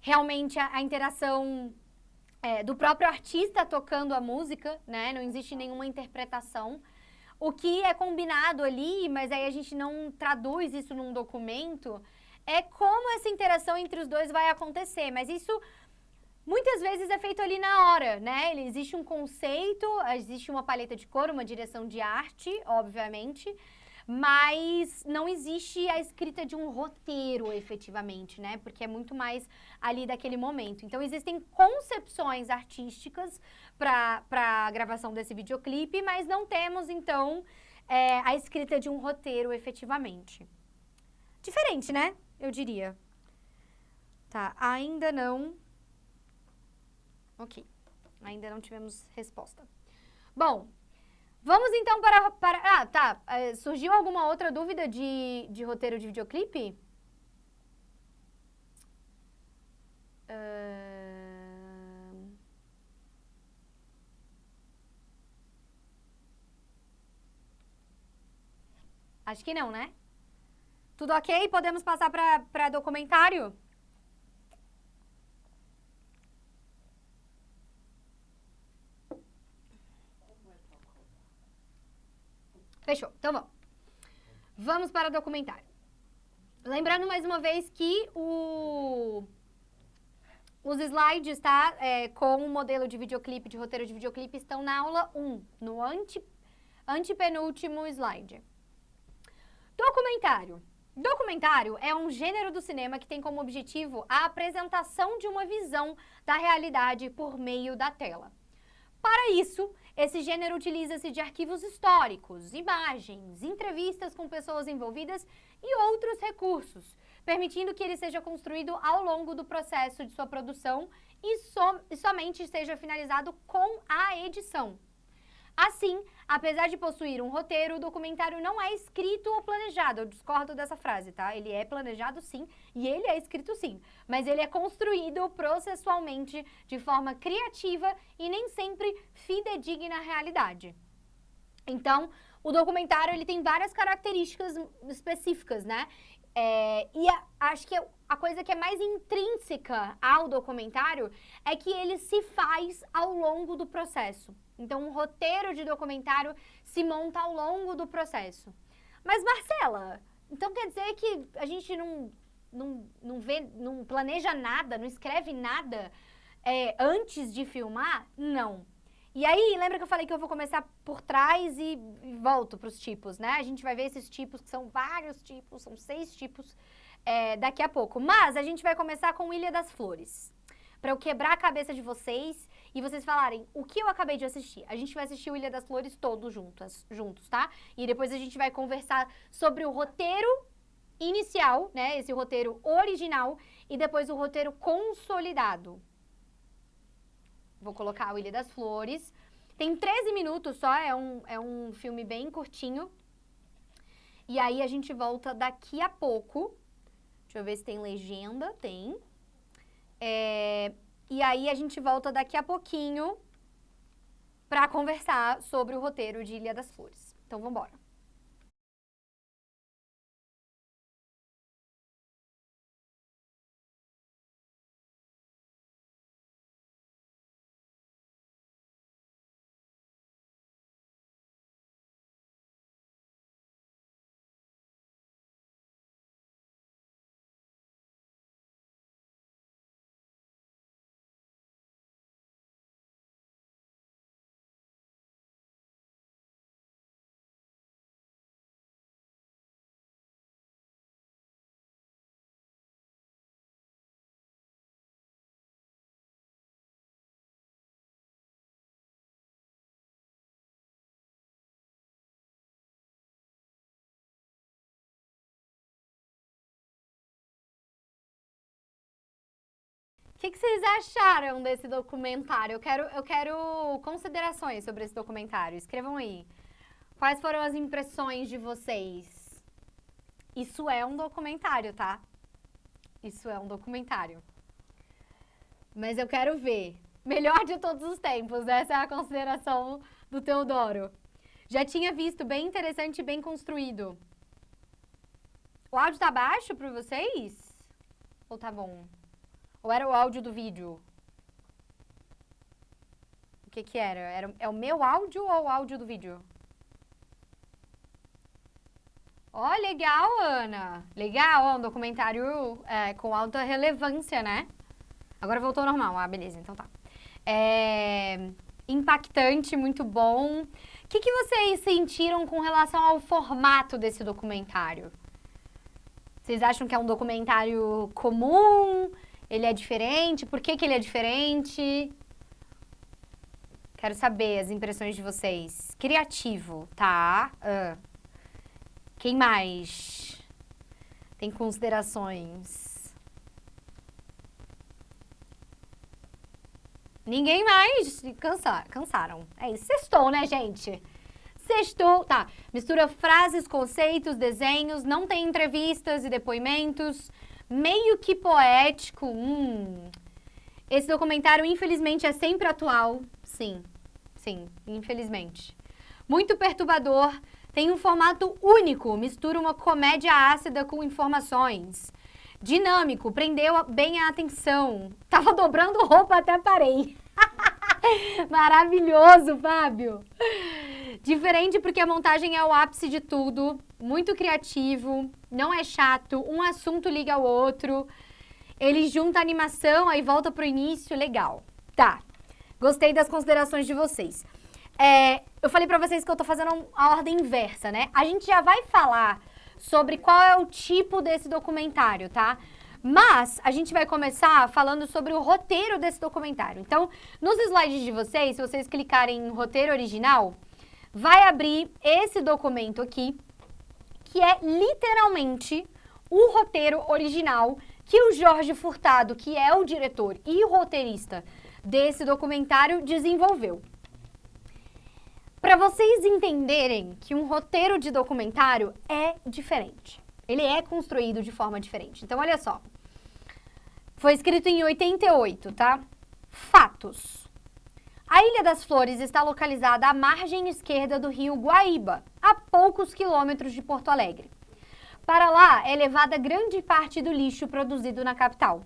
S1: realmente a interação do próprio artista tocando a música, né, não existe nenhuma interpretação. O que é combinado ali, mas aí a gente não traduz isso num documento, é como essa interação entre os dois vai acontecer, mas isso muitas vezes é feito ali na hora, né? Existe um conceito, existe uma paleta de cor, uma direção de arte, obviamente, mas não existe a escrita de um roteiro efetivamente, né? Porque é muito mais ali daquele momento. Então existem concepções artísticas para a gravação desse videoclipe, mas não temos então a escrita de um roteiro efetivamente. Diferente, né? Eu diria. Tá, ainda não. Ok, ainda não tivemos resposta. Bom, vamos então para... tá. Surgiu alguma outra dúvida de roteiro de videoclipe? Acho que não, né? Tudo ok? Podemos passar para documentário? Fechou, então vamos. Vamos para o documentário. Lembrando mais uma vez que os slides, tá? Com o modelo de videoclipe, de roteiro de videoclipe, estão na aula 1, no antepenúltimo slide. Documentário. Documentário é um gênero do cinema que tem como objetivo a apresentação de uma visão da realidade por meio da tela. Para isso, esse gênero utiliza-se de arquivos históricos, imagens, entrevistas com pessoas envolvidas e outros recursos, permitindo que ele seja construído ao longo do processo de sua produção e somente seja finalizado com a edição. Assim, apesar de possuir um roteiro, o documentário não é escrito ou planejado. Eu discordo dessa frase, tá? Ele é planejado sim, e ele é escrito sim. Mas ele é construído processualmente de forma criativa e nem sempre fidedigna à realidade. Então, o documentário ele tem várias características específicas, né? Acho que a coisa que é mais intrínseca ao documentário é que ele se faz ao longo do processo. Então, um roteiro de documentário se monta ao longo do processo. Mas, Marcela, então quer dizer que a gente não planeja nada, não escreve nada antes de filmar? Não. E aí, lembra que eu falei que eu vou começar por trás e volto para os tipos, né? A gente vai ver esses tipos, que são vários tipos, são 6 tipos daqui a pouco. Mas a gente vai começar com Ilha das Flores. Para eu quebrar a cabeça de vocês e vocês falarem o que eu acabei de assistir. A gente vai assistir o Ilha das Flores todos juntos, tá? E depois a gente vai conversar sobre o roteiro inicial, né? Esse roteiro original e depois o roteiro consolidado. Vou colocar o Ilha das Flores. Tem 13 minutos só, é um filme bem curtinho. E aí a gente volta daqui a pouco. Deixa eu ver se tem legenda. Tem. E aí a gente volta daqui a pouquinho para conversar sobre o roteiro de Ilha das Flores. Então, vamos embora. O que vocês acharam desse documentário? Eu quero considerações sobre esse documentário. Escrevam aí. Quais foram as impressões de vocês? Isso é um documentário, tá? Isso é um documentário. Mas eu quero ver. Melhor de todos os tempos. Essa é a consideração do Teodoro. Já tinha visto, bem interessante e bem construído. O áudio tá baixo pra vocês? Ou tá bom? Ou era o áudio do vídeo? O que era? É o meu áudio ou o áudio do vídeo? Ó, legal, Ana. Legal, ó, um documentário com alta relevância, né? Agora voltou ao normal. Ah, beleza, então tá. Impactante, muito bom. O que vocês sentiram com relação ao formato desse documentário? Vocês acham que é um documentário comum? Ele é diferente? Por que ele é diferente? Quero saber as impressões de vocês. Criativo, tá? Quem mais tem considerações? Ninguém mais? Cansaram. É isso. Sextou, né, gente? Sextou. Tá. Mistura frases, conceitos, desenhos. Não tem entrevistas e depoimentos. Meio que poético. Esse documentário, infelizmente, é sempre atual. Sim, infelizmente. Muito perturbador. Tem um formato único. Mistura uma comédia ácida com informações. Dinâmico, prendeu bem a atenção. Tava dobrando roupa, até parei. Maravilhoso, Fábio. Diferente porque a montagem é o ápice de tudo. Muito criativo, não é chato, um assunto liga ao outro. Ele junta a animação, aí volta pro início, legal. Tá, gostei das considerações de vocês. Eu falei pra vocês que eu tô fazendo a ordem inversa, né? A gente já vai falar sobre qual é o tipo desse documentário, tá? Mas a gente vai começar falando sobre o roteiro desse documentário. Então, nos slides de vocês, se vocês clicarem em roteiro original, vai abrir esse documento aqui, que é literalmente o roteiro original que o Jorge Furtado, que é o diretor e o roteirista desse documentário, desenvolveu. Para vocês entenderem que um roteiro de documentário é diferente. Ele é construído de forma diferente. Então, olha só. Foi escrito em 88, tá? Fatos. A Ilha das Flores está localizada à margem esquerda do rio Guaíba, a poucos quilômetros de Porto Alegre. Para lá é levada grande parte do lixo produzido na capital.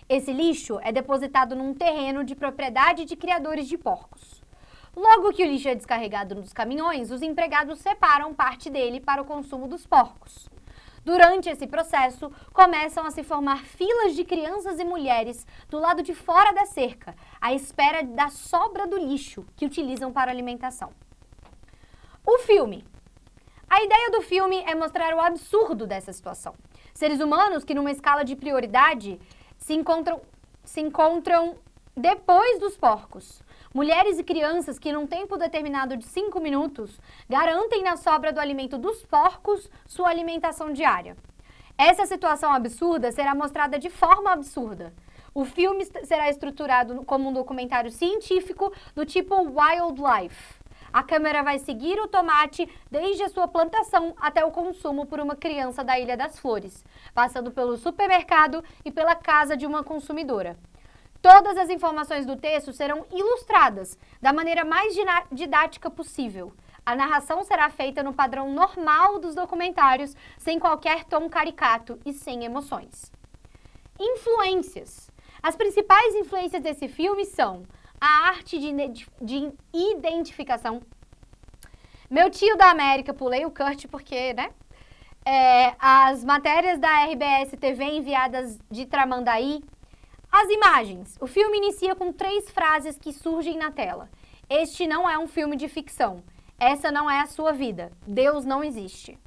S1: Esse lixo é depositado num terreno de propriedade de criadores de porcos. Logo que o lixo é descarregado nos caminhões, os empregados separam parte dele para o consumo dos porcos. Durante esse processo, começam a se formar filas de crianças e mulheres do lado de fora da cerca, à espera da sobra do lixo que utilizam para alimentação. O filme. A ideia do filme é mostrar o absurdo dessa situação. Seres humanos que, numa escala de prioridade, se encontram depois dos porcos. Mulheres e crianças que, num tempo determinado de 5 minutos, garantem na sobra do alimento dos porcos sua alimentação diária. Essa situação absurda será mostrada de forma absurda. O filme será estruturado como um documentário científico do tipo Wildlife. A câmera vai seguir o tomate desde a sua plantação até o consumo por uma criança da Ilha das Flores, passando pelo supermercado e pela casa de uma consumidora. Todas as informações do texto serão ilustradas da maneira mais didática possível. A narração será feita no padrão normal dos documentários, sem qualquer tom caricato e sem emoções. Influências. As principais influências desse filme são a arte de identificação. Meu tio da América, pulei o Kurt porque, né? As matérias da RBS TV enviadas de Tramandaí. As imagens. O filme inicia com 3 frases que surgem na tela. Este não é um filme de ficção. Essa não é a sua vida. Deus não existe.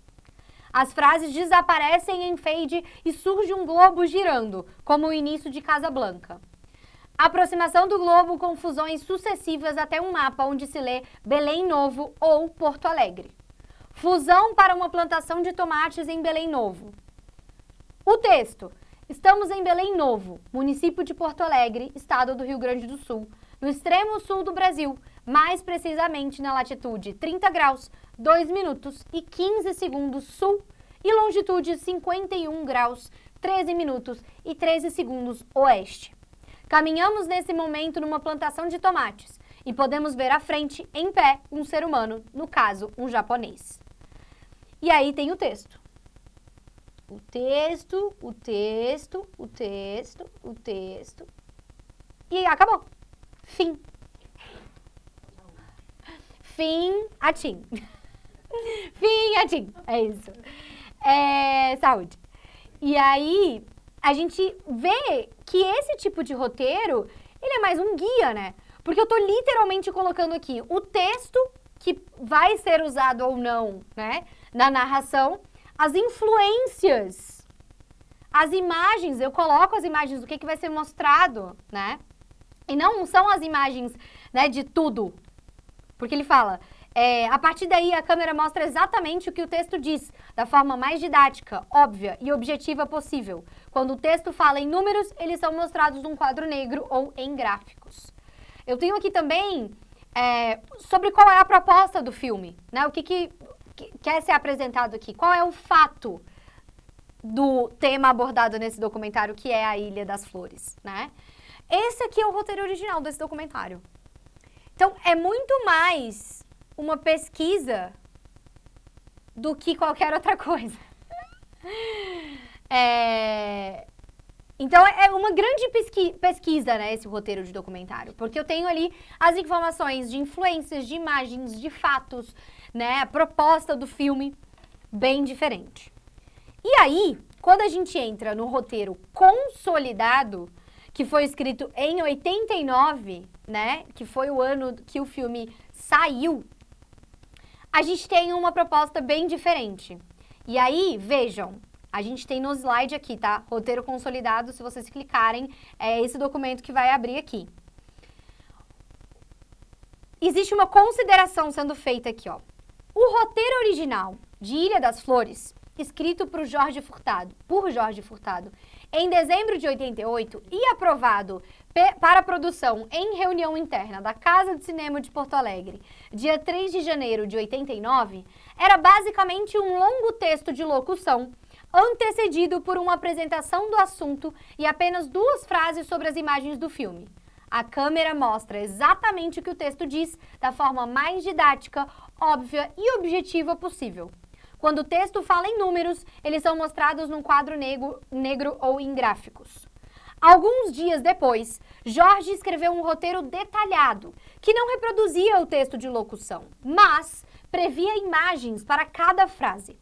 S1: As frases desaparecem em fade e surge um globo girando, como o início de Casablanca. Aproximação do globo com fusões sucessivas até um mapa onde se lê Belém Novo ou Porto Alegre. Fusão para uma plantação de tomates em Belém Novo. O texto. Estamos em Belém Novo, município de Porto Alegre, estado do Rio Grande do Sul, no extremo sul do Brasil, mais precisamente na latitude 30 graus, 2 minutos e 15 segundos sul e longitude 51 graus, 13 minutos e 13 segundos oeste. Caminhamos nesse momento numa plantação de tomates e podemos ver à frente, em pé, um ser humano, no caso, um japonês. E aí tem o texto. O texto, o texto, o texto, o texto. E acabou. Fim. Fim, atim. Fim, atim. É isso. Saúde. E aí, a gente vê que esse tipo de roteiro, ele é mais um guia, né? Porque eu tô literalmente colocando aqui o texto que vai ser usado ou não, né? Na narração, as influências, as imagens, eu coloco as imagens do que vai ser mostrado, né? E não são as imagens, né, de tudo. Porque ele fala, a partir daí a câmera mostra exatamente o que o texto diz, da forma mais didática, óbvia e objetiva possível. Quando o texto fala em números, eles são mostrados num quadro negro ou em gráficos. Eu tenho aqui também sobre qual é a proposta do filme, né? O que quer ser apresentado aqui, qual é o fato do tema abordado nesse documentário, que é a Ilha das Flores, né? Esse aqui é o roteiro original desse documentário. Então, é muito mais uma pesquisa do que qualquer outra coisa. Então, é uma grande pesquisa, né, esse roteiro de documentário, porque eu tenho ali as informações de influências, de imagens, de fatos, né, a proposta do filme, bem diferente. E aí, quando a gente entra no roteiro consolidado, que foi escrito em 89, né, que foi o ano que o filme saiu, a gente tem uma proposta bem diferente. E aí, vejam, a gente tem no slide aqui, tá? Roteiro consolidado, se vocês clicarem, é esse documento que vai abrir aqui. Existe uma consideração sendo feita aqui, ó. O roteiro original de Ilha das Flores, escrito por Jorge Furtado, em dezembro de 88 e aprovado para produção em reunião interna da Casa de Cinema de Porto Alegre, dia 3 de janeiro de 89, era basicamente um longo texto de locução, antecedido por uma apresentação do assunto e apenas 2 frases sobre as imagens do filme. A câmera mostra exatamente o que o texto diz, da forma mais didática, óbvia e objetiva possível. Quando o texto fala em números, eles são mostrados num quadro negro ou em gráficos. Alguns dias depois, Jorge escreveu um roteiro detalhado, que não reproduzia o texto de locução, mas previa imagens para cada frase.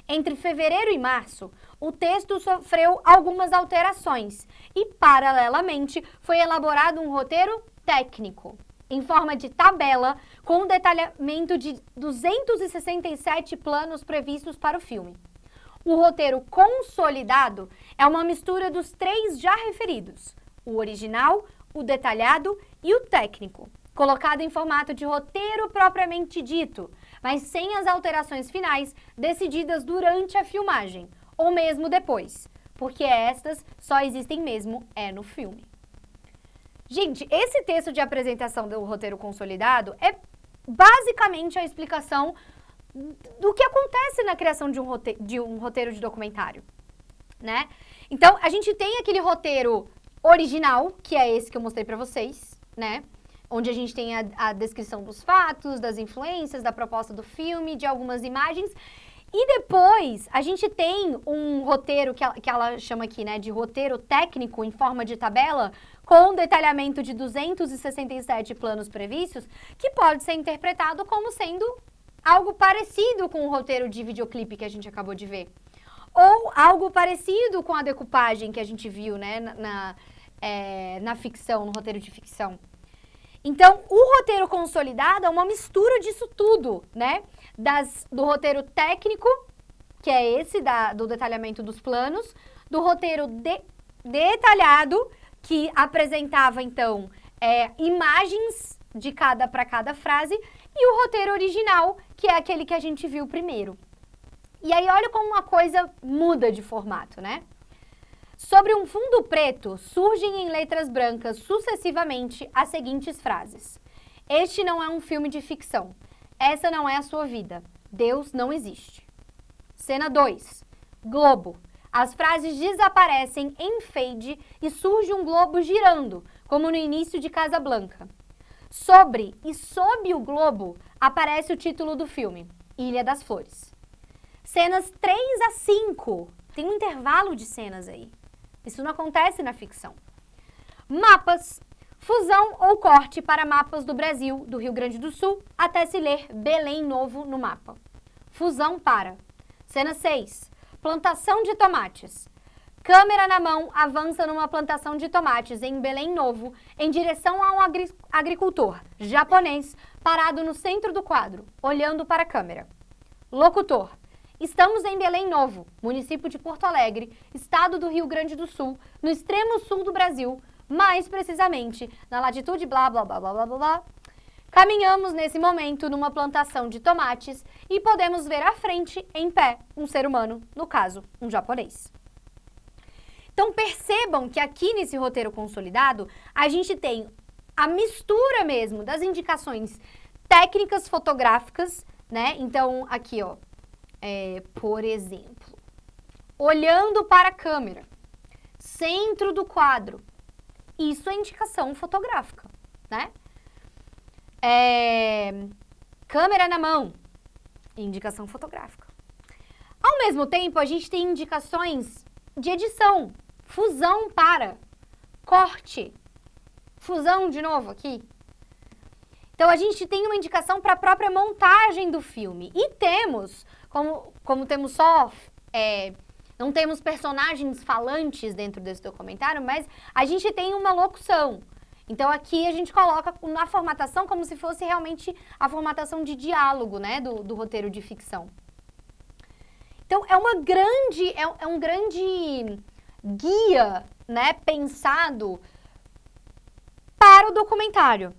S1: Entre fevereiro e março, o texto sofreu algumas alterações e, paralelamente, foi elaborado um roteiro técnico, em forma de tabela, com um detalhamento de 267 planos previstos para o filme. O roteiro consolidado é uma mistura dos 3 já referidos, o original, o detalhado e o técnico, colocado em formato de roteiro propriamente dito, mas sem as alterações finais decididas durante a filmagem, ou mesmo depois, porque estas só existem mesmo no filme. Gente, esse texto de apresentação do roteiro consolidado é basicamente a explicação do que acontece na criação de um roteiro de documentário, né? Então, a gente tem aquele roteiro original, que é esse que eu mostrei pra vocês, né? Onde a gente tem a descrição dos fatos, das influências, da proposta do filme, de algumas imagens. E depois, a gente tem um roteiro que ela chama aqui, né, de roteiro técnico em forma de tabela, com detalhamento de 267 planos previstos, que pode ser interpretado como sendo algo parecido com o roteiro de videoclipe que a gente acabou de ver. Ou algo parecido com a decupagem que a gente viu, né, na ficção, no roteiro de ficção. Então, o roteiro consolidado é uma mistura disso tudo, né? Do roteiro técnico, que é esse do detalhamento dos planos, do roteiro detalhado, que apresentava, então, imagens para cada frase, e o roteiro original, que é aquele que a gente viu primeiro. E aí, olha como uma coisa muda de formato, né? Sobre um fundo preto, surgem em letras brancas sucessivamente as seguintes frases. Este não é um filme de ficção. Essa não é a sua vida. Deus não existe. Cena 2. Globo. As frases desaparecem em fade e surge um globo girando, como no início de Casablanca. Sobre e sob o globo aparece o título do filme, Ilha das Flores. Cenas 3 a 5, tem um intervalo de cenas aí. Isso não acontece na ficção. Mapas, fusão ou corte para mapas do Brasil, do Rio Grande do Sul, até se ler Belém Novo no mapa. Fusão para. Cena 6, plantação de tomates. Câmera na mão avança numa plantação de tomates em Belém Novo, em direção a um agricultor japonês parado no centro do quadro, olhando para a câmera. Locutor. Estamos em Belém Novo, município de Porto Alegre, estado do Rio Grande do Sul, no extremo sul do Brasil, mais precisamente na latitude blá blá blá blá blá blá blá. Caminhamos nesse momento numa plantação de tomates e podemos ver à frente, em pé, um ser humano, no caso, um japonês. Então percebam que aqui nesse roteiro consolidado, a gente tem a mistura mesmo das indicações técnicas fotográficas, né? Então aqui, ó, por exemplo, olhando para a câmera, centro do quadro, isso é indicação fotográfica, né? Câmera na mão, indicação fotográfica. Ao mesmo tempo, a gente tem indicações de edição, fusão para, corte, fusão de novo aqui. Então, a gente tem uma indicação para a própria montagem do filme. E temos, como temos só, não temos personagens falantes dentro desse documentário, mas a gente tem uma locução. Então, aqui a gente coloca na formatação como se fosse realmente a formatação de diálogo, né, do roteiro de ficção. Então, é um grande guia, né, pensado para o documentário.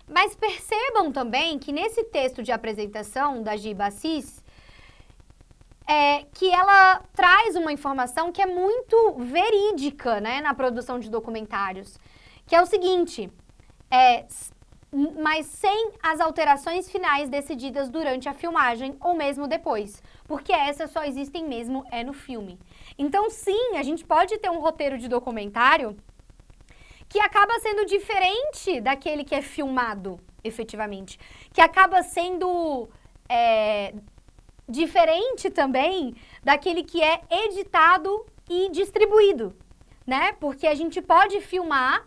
S1: Mas percebam também que nesse texto de apresentação da Giba Assis, que ela traz uma informação que é muito verídica, né, na produção de documentários, que é o seguinte, mas sem as alterações finais decididas durante a filmagem ou mesmo depois, porque essas só existem mesmo no filme. Então, sim, a gente pode ter um roteiro de documentário que acaba sendo diferente daquele que é filmado, efetivamente, que acaba sendo diferente também daquele que é editado e distribuído, né? Porque a gente pode filmar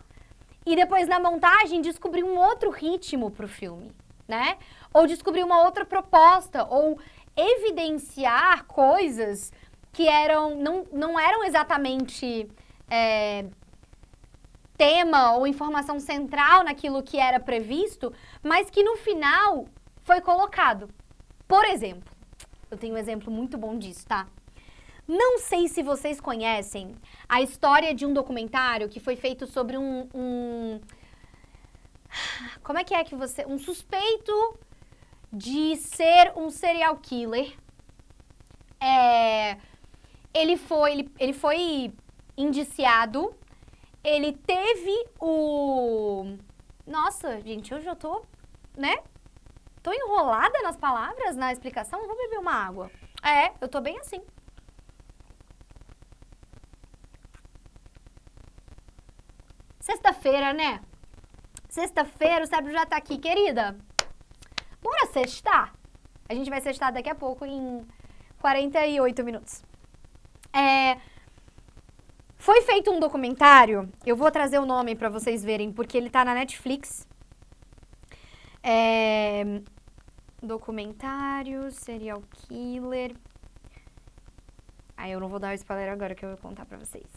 S1: e depois na montagem descobrir um outro ritmo para o filme, né? Ou descobrir uma outra proposta, ou evidenciar coisas que não eram exatamente tema ou informação central naquilo que era previsto, mas que no final foi colocado. Por exemplo, eu tenho um exemplo muito bom disso, tá? Não sei se vocês conhecem a história de um documentário que foi feito sobre como é que você... Um suspeito de ser um serial killer. Ele foi indiciado. Ele teve o... Nossa, gente, hoje eu tô, né? Tô enrolada nas palavras, na explicação. Vou beber uma água. Eu tô bem assim. Sexta-feira, né? Sexta-feira, o cérebro já tá aqui, querida. Bora sextar? A gente vai sextar daqui a pouco, em 48 minutos. Foi feito um documentário, eu vou trazer o nome pra vocês verem, porque ele tá na Netflix. Documentário, serial killer. Eu não vou dar o spoiler agora que eu vou contar pra vocês.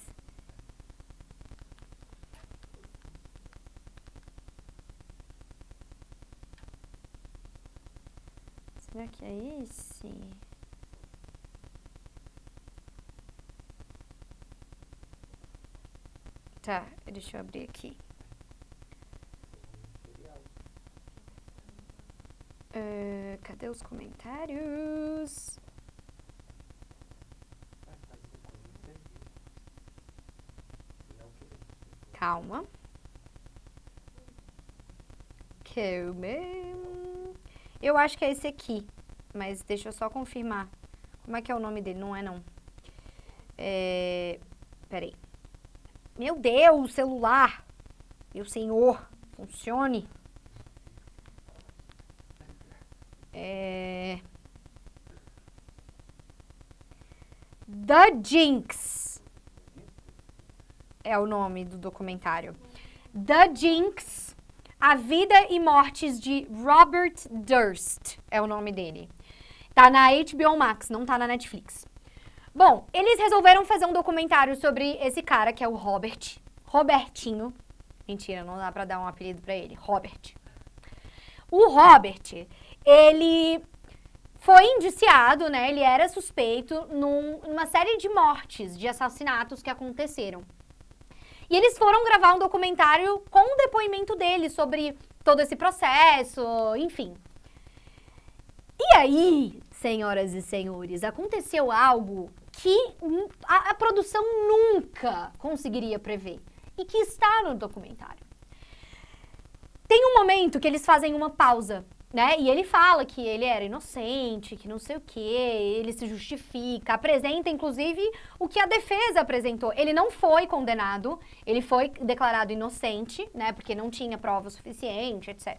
S1: Será que é esse? Tá, deixa eu abrir aqui. Cadê os comentários? Calma. Eu acho que é esse aqui, mas deixa eu só confirmar. Como é que é o nome dele? Não é, não. Peraí. Meu Deus, celular. Meu senhor, funcione. The Jinx é o nome do documentário. The Jinx, A Vida e Mortes de Robert Durst é o nome dele. Tá na HBO Max, não tá na Netflix. Bom, eles resolveram fazer um documentário sobre esse cara, que é o Robertinho. Mentira, não dá pra dar um apelido pra ele. Robert. O Robert, ele foi indiciado, né? Ele era suspeito numa série de mortes, de assassinatos que aconteceram. E eles foram gravar um documentário com o depoimento dele sobre todo esse processo, enfim. E aí, senhoras e senhores, aconteceu algo que a produção nunca conseguiria prever e que está no documentário. Tem um momento que eles fazem uma pausa, né? E ele fala que ele era inocente, que não sei o quê, ele se justifica, apresenta inclusive o que a defesa apresentou. Ele não foi condenado, ele foi declarado inocente, né? Porque não tinha prova suficiente, etc.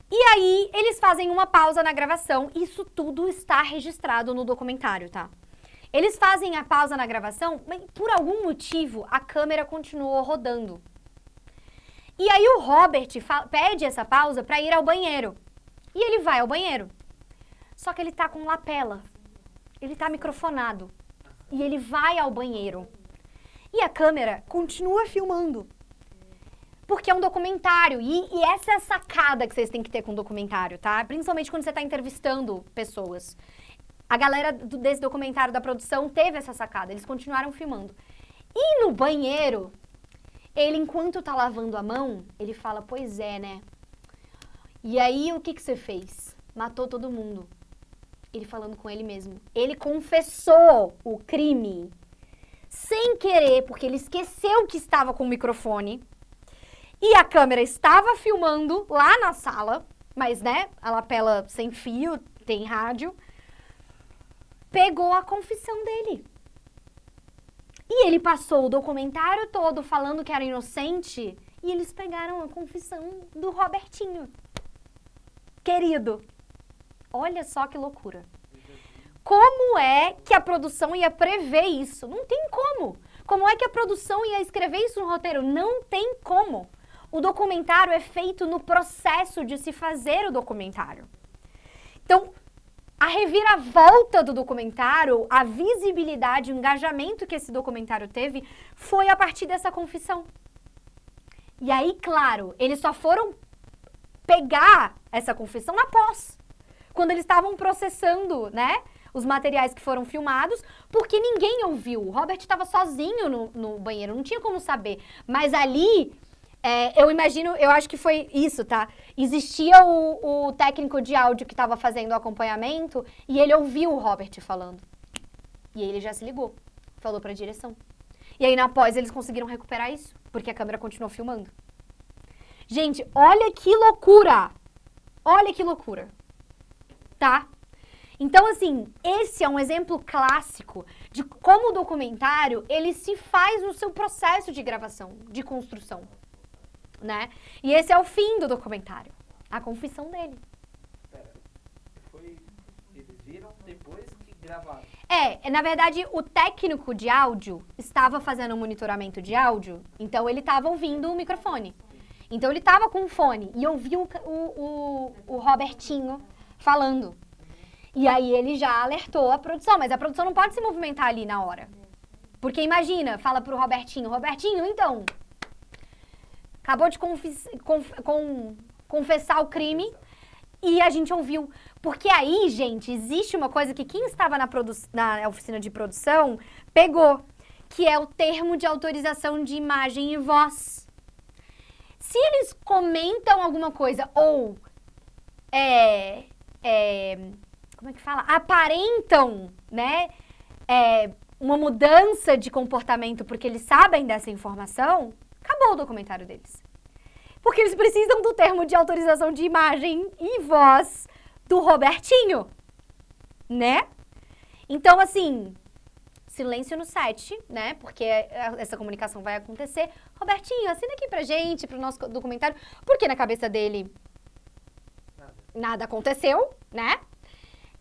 S1: E aí, eles fazem uma pausa na gravação. Isso tudo está registrado no documentário, tá? Eles fazem a pausa na gravação, mas por algum motivo a câmera continuou rodando. E aí o Robert pede essa pausa para ir ao banheiro. E ele vai ao banheiro. Só que ele tá com lapela. Ele tá microfonado. E ele vai ao banheiro. E a câmera continua filmando. Porque é um documentário. E essa é a sacada que vocês têm que ter com o documentário, tá? Principalmente quando você tá entrevistando pessoas. A galera desse documentário da produção teve essa sacada. Eles continuaram filmando. E no banheiro, ele, enquanto tá lavando a mão, ele fala, pois é, né? E aí, o que você fez? Matou todo mundo. Ele falando com ele mesmo. Ele confessou o crime sem querer, porque ele esqueceu que estava com o microfone. E a câmera estava filmando lá na sala, mas, né, a lapela sem fio, tem rádio. Pegou a confissão dele. E ele passou o documentário todo falando que era inocente e eles pegaram a confissão do Robertinho. Querido, olha só que loucura. Como é que a produção ia prever isso? Não tem como. Como é que a produção ia escrever isso no roteiro? Não tem como. O documentário é feito no processo de se fazer o documentário. Então, a reviravolta do documentário, a visibilidade, o engajamento que esse documentário teve foi a partir dessa confissão. E aí, claro, eles só foram pegar essa confissão na pós, quando eles estavam processando, né, os materiais que foram filmados, porque ninguém ouviu. O Robert estava sozinho no banheiro, não tinha como saber. Mas ali, eu imagino, eu acho que foi isso, tá? Existia o técnico de áudio que estava fazendo o acompanhamento e ele ouviu o Robert falando. E aí ele já se ligou, falou pra direção. E aí na pós eles conseguiram recuperar isso, porque a câmera continuou filmando. Gente, olha que loucura! Olha que loucura, tá? Então, assim, esse é um exemplo clássico de como o documentário, ele se faz no seu processo de gravação, de construção, né? E esse é o fim do documentário, a confissão dele.
S2: Pera, eles viram depois que gravaram?
S1: Na verdade, o técnico de áudio estava fazendo um monitoramento de áudio, então ele estava ouvindo o microfone. Então ele estava com o fone e ouviu o Robertinho falando. E aí ele já alertou a produção, mas a produção não pode se movimentar ali na hora. Porque imagina, fala pro Robertinho, então, acabou de confessar o crime e a gente ouviu. Porque aí, gente, existe uma coisa que quem estava na oficina de produção pegou, que é o termo de autorização de imagem e voz. Se eles comentam alguma coisa ou como é que fala? Aparentam, né, uma mudança de comportamento porque eles sabem dessa informação, acabou o documentário deles. Porque eles precisam do termo de autorização de imagem e voz do Robertinho, né? Então, assim, silêncio no set, né? Porque essa comunicação vai acontecer. Robertinho, assina aqui pra gente, pro nosso documentário. Porque na cabeça dele,
S2: Nada.
S1: nada aconteceu, né?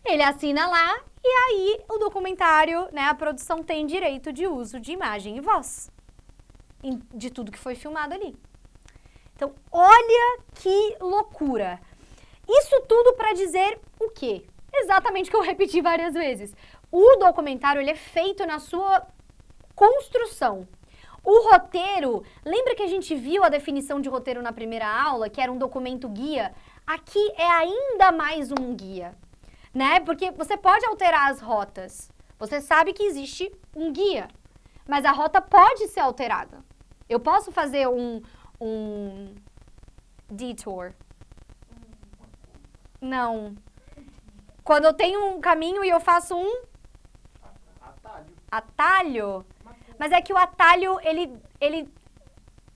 S1: Ele assina lá e aí o documentário, né, a produção tem direito de uso de imagem e voz de tudo que foi filmado ali. Então, olha que loucura. Isso tudo para dizer o quê? Exatamente o que eu repeti várias vezes. O documentário, ele é feito na sua construção. O roteiro, lembra que a gente viu a definição de roteiro na primeira aula, que era um documento guia? Aqui é ainda mais um guia, né? Porque você pode alterar as rotas. Você sabe que existe um guia, mas a rota pode ser alterada. Eu posso fazer um detour. Não. Quando eu tenho um caminho e eu faço um atalho. Mas é que o atalho, ele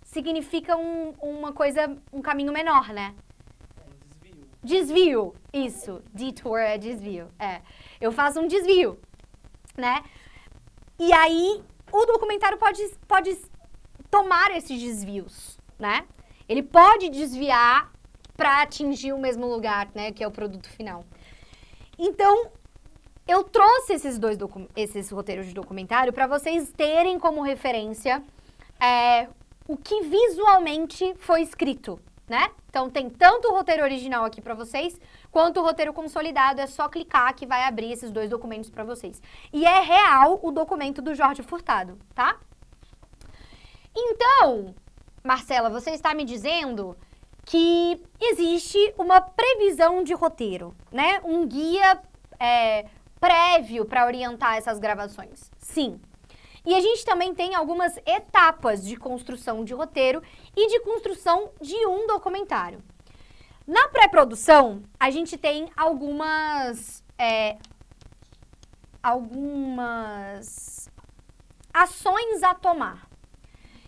S1: significa uma coisa, um caminho menor, né? Desvio, isso. Detour é desvio, é. Eu faço um desvio, né? E aí, o documentário pode tomar esses desvios, né? Ele pode desviar para atingir o mesmo lugar, né? Que é o produto final. Então, eu trouxe esses roteiros de documentário para vocês terem como referência o que visualmente foi escrito, né? Então, tem tanto o roteiro original aqui para vocês, quanto o roteiro consolidado. É só clicar que vai abrir esses dois documentos para vocês. E é real o documento do Jorge Furtado, tá? Então, Marcela, você está me dizendo que existe uma previsão de roteiro, né? Um guia prévio para orientar essas gravações. Sim. E a gente também tem algumas etapas de construção de roteiro e de construção de um documentário. Na pré-produção, a gente tem algumas ações a tomar.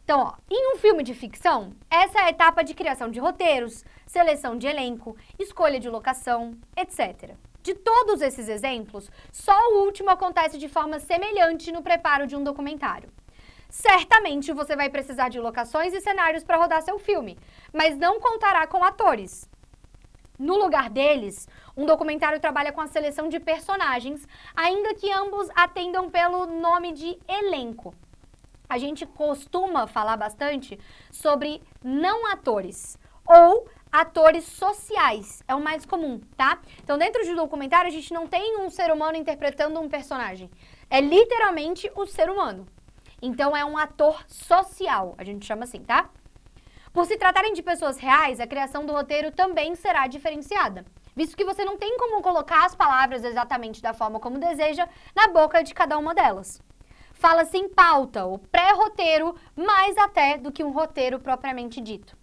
S1: Então, ó, em um filme de ficção, essa é a etapa de criação de roteiros, seleção de elenco, escolha de locação, etc. De todos esses exemplos, só o último acontece de forma semelhante no preparo de um documentário. Certamente você vai precisar de locações e cenários para rodar seu filme, mas não contará com atores. No lugar deles, um documentário trabalha com a seleção de personagens, ainda que ambos atendam pelo nome de elenco. A gente costuma falar bastante sobre não atores ou atores sociais, é o mais comum, tá? Então, dentro de um documentário, a gente não tem um ser humano interpretando um personagem. É literalmente o ser humano. Então, é um ator social, a gente chama assim, tá? Por se tratarem de pessoas reais, a criação do roteiro também será diferenciada, visto que você não tem como colocar as palavras exatamente da forma como deseja na boca de cada uma delas. Fala-se em pauta, ou pré-roteiro, mais até do que um roteiro propriamente dito.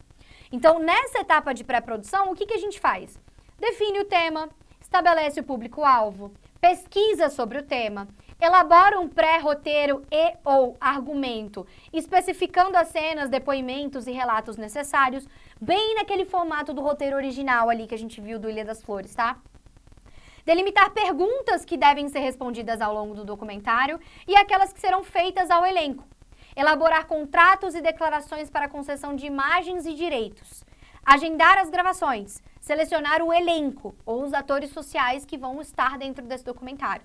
S1: Então, nessa etapa de pré-produção, o que a gente faz? Define o tema, estabelece o público-alvo, pesquisa sobre o tema, elabora um pré-roteiro e ou argumento, especificando as cenas, depoimentos e relatos necessários, bem naquele formato do roteiro original ali que a gente viu do Ilha das Flores, tá? Delimitar perguntas que devem ser respondidas ao longo do documentário e aquelas que serão feitas ao elenco. Elaborar contratos e declarações para concessão de imagens e direitos. Agendar as gravações. Selecionar o elenco ou os atores sociais que vão estar dentro desse documentário.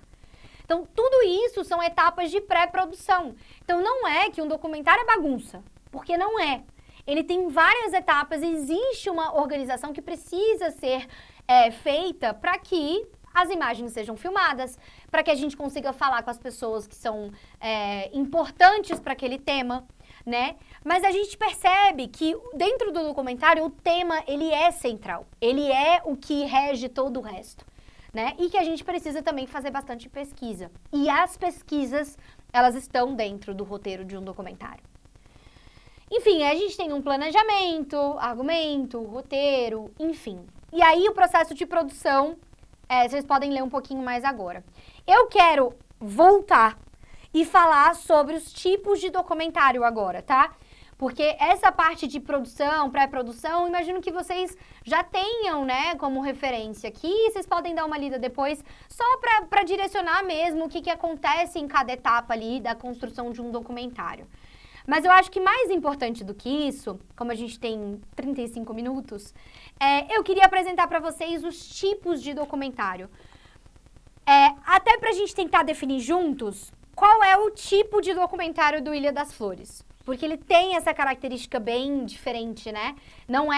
S1: Então, tudo isso são etapas de pré-produção. Então, não é que um documentário é bagunça, porque não é. Ele tem várias etapas, existe uma organização que precisa ser feita para que as imagens sejam filmadas, para que a gente consiga falar com as pessoas que são importantes para aquele tema, né? Mas a gente percebe que dentro do documentário o tema, ele é central, ele é o que rege todo o resto, né? E que a gente precisa também fazer bastante pesquisa. E as pesquisas, elas estão dentro do roteiro de um documentário. Enfim, a gente tem um planejamento, argumento, roteiro, enfim. E aí o processo de produção, vocês podem ler um pouquinho mais agora. Eu quero voltar e falar sobre os tipos de documentário agora, tá? Porque essa parte de produção, pré-produção, imagino que vocês já tenham, né, como referência aqui. Vocês podem dar uma lida depois, só para direcionar mesmo o que acontece em cada etapa ali da construção de um documentário. Mas eu acho que mais importante do que isso, como a gente tem 35 minutos, eu queria apresentar para vocês os tipos de documentário. Até pra gente tentar definir juntos qual é o tipo de documentário do Ilha das Flores. Porque ele tem essa característica bem diferente, né? Não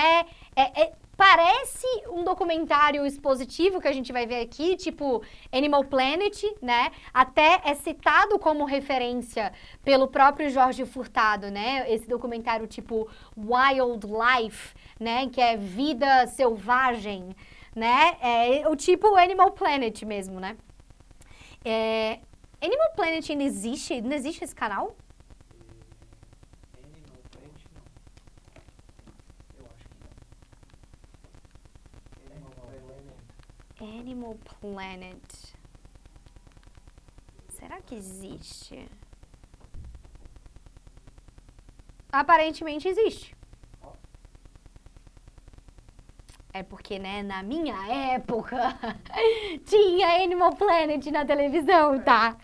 S1: parece um documentário expositivo que a gente vai ver aqui, tipo Animal Planet, né? Até é citado como referência pelo próprio Jorge Furtado, né? Esse documentário tipo Wildlife, né? Que é vida selvagem, né? É o tipo Animal Planet mesmo, né? Animal Planet ainda existe? Não existe esse canal?
S2: Animal Planet, não. Eu acho que não.
S1: Animal Planet. Será que existe? Aparentemente existe. É porque, né, na minha época tinha Animal Planet na televisão, tá?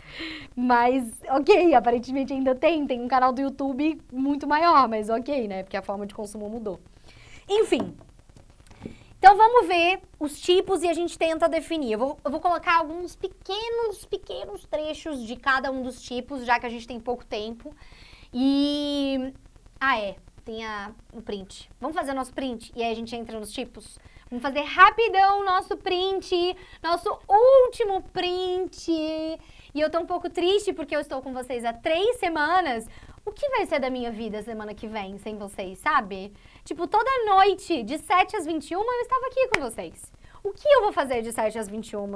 S1: Mas, ok, aparentemente ainda tem um canal do YouTube muito maior, mas ok, né? Porque a forma de consumo mudou. Enfim, então vamos ver os tipos e a gente tenta definir. Eu vou colocar alguns pequenos trechos de cada um dos tipos, já que a gente tem pouco tempo. E... tem o print. Vamos fazer nosso print e aí a gente entra nos tipos? Vamos fazer rapidão o nosso print, nosso último print. E eu tô um pouco triste porque eu estou com vocês há 3 semanas. O que vai ser da minha vida semana que vem sem vocês, sabe? Tipo, toda noite, de 7 às 21, eu estava aqui com vocês. O que eu vou fazer de 7 às 21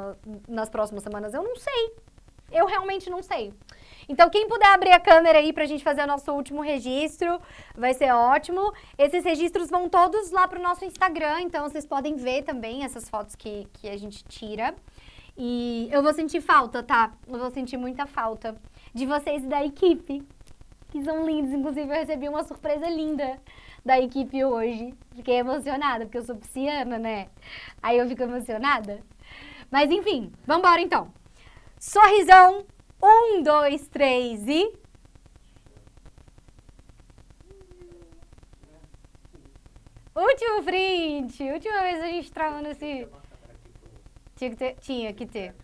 S1: nas próximas semanas? Eu não sei. Eu realmente não sei. Então, quem puder abrir a câmera aí pra gente fazer o nosso último registro, vai ser ótimo. Esses registros vão todos lá pro nosso Instagram, então vocês podem ver também essas fotos que a gente tira. E eu vou sentir falta, tá? Eu vou sentir muita falta de vocês e da equipe, que são lindos. Inclusive, eu recebi uma surpresa linda da equipe hoje. Fiquei emocionada, porque eu sou pisciana, né? Aí eu fico emocionada. Mas, enfim, vambora então. Sorrisão. 1, 2, 3 e... Último print! Última vez a gente trava nesse... Tinha que ter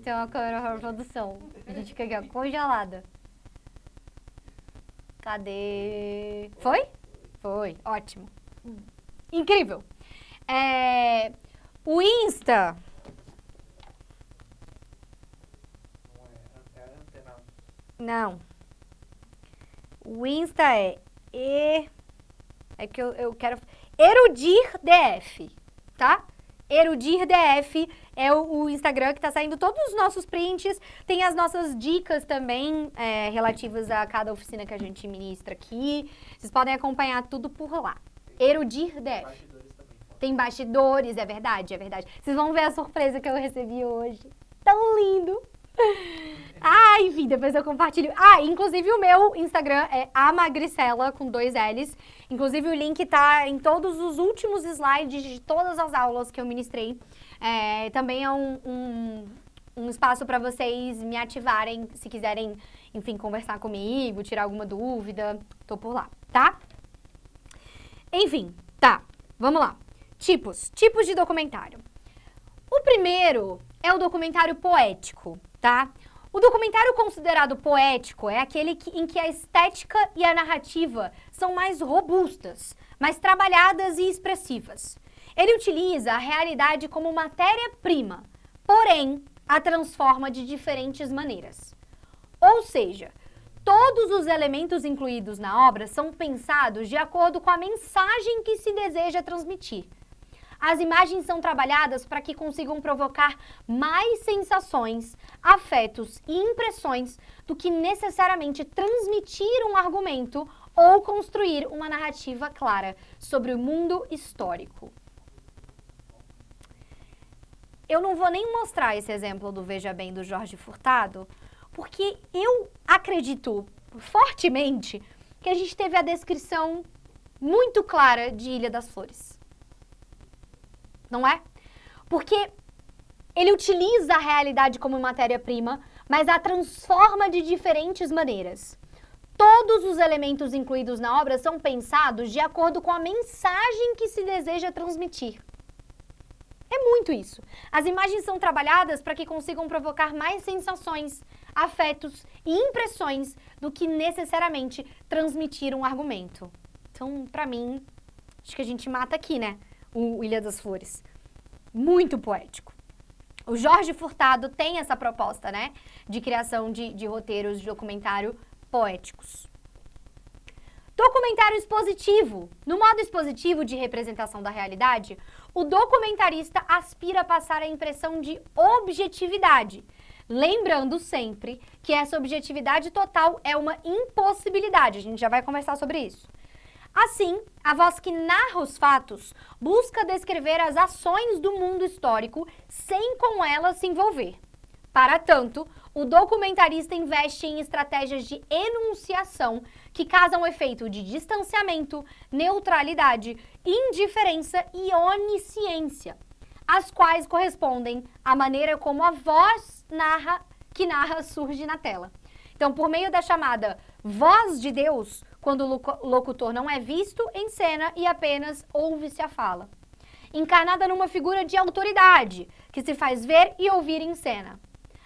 S1: uma câmera para produção. A gente fica aqui, ó, congelada. Cadê? Foi? Foi, ótimo. Incrível. O Insta... Não. O Insta é que eu quero... ErudirDF, tá? ErudirDF é o Instagram que tá saindo todos os nossos prints. Tem as nossas dicas também relativas a cada oficina que a gente ministra aqui. Vocês podem acompanhar tudo por lá. ErudirDF. Tem bastidores, é verdade. Vocês vão ver a surpresa que eu recebi hoje. Tão lindo! Enfim, depois eu compartilho. Inclusive o meu Instagram é amagricela com 2 L's. Inclusive o link tá em todos os últimos slides de todas as aulas que eu ministrei. Também é um espaço para vocês me ativarem, se quiserem, enfim, conversar comigo, tirar alguma dúvida. Tô por lá, tá? Enfim, tá. Vamos lá. Tipos de documentário. O primeiro é o documentário poético, tá? O documentário considerado poético é aquele em que a estética e a narrativa são mais robustas, mais trabalhadas e expressivas. Ele utiliza a realidade como matéria-prima, porém a transforma de diferentes maneiras. Ou seja, todos os elementos incluídos na obra são pensados de acordo com a mensagem que se deseja transmitir. As imagens são trabalhadas para que consigam provocar mais sensações, afetos e impressões do que necessariamente transmitir um argumento ou construir uma narrativa clara sobre o mundo histórico. Eu não vou nem mostrar esse exemplo do Veja Bem do Jorge Furtado, porque eu acredito fortemente que a gente teve a descrição muito clara de Ilha das Flores. Não é? Porque ele utiliza a realidade como matéria-prima, mas a transforma de diferentes maneiras. Todos os elementos incluídos na obra são pensados de acordo com a mensagem que se deseja transmitir. É muito isso. As imagens são trabalhadas para que consigam provocar mais sensações, afetos e impressões do que necessariamente transmitir um argumento. Então, para mim, acho que a gente mata aqui, né? O Ilha das Flores. Muito poético. O Jorge Furtado tem essa proposta, né? De criação de roteiros de documentário poéticos. Documentário expositivo. No modo expositivo de representação da realidade, o documentarista aspira a passar a impressão de objetividade, lembrando sempre que essa objetividade total é uma impossibilidade. A gente já vai conversar sobre isso. Assim, a voz que narra os fatos busca descrever as ações do mundo histórico sem com elas se envolver. Para tanto, o documentarista investe em estratégias de enunciação que casam o efeito de distanciamento, neutralidade, indiferença e onisciência, as quais correspondem à maneira como a voz que narra surge na tela. Então, por meio da chamada voz de Deus, quando o locutor não é visto em cena e apenas ouve-se a fala. Encarnada numa figura de autoridade, que se faz ver e ouvir em cena.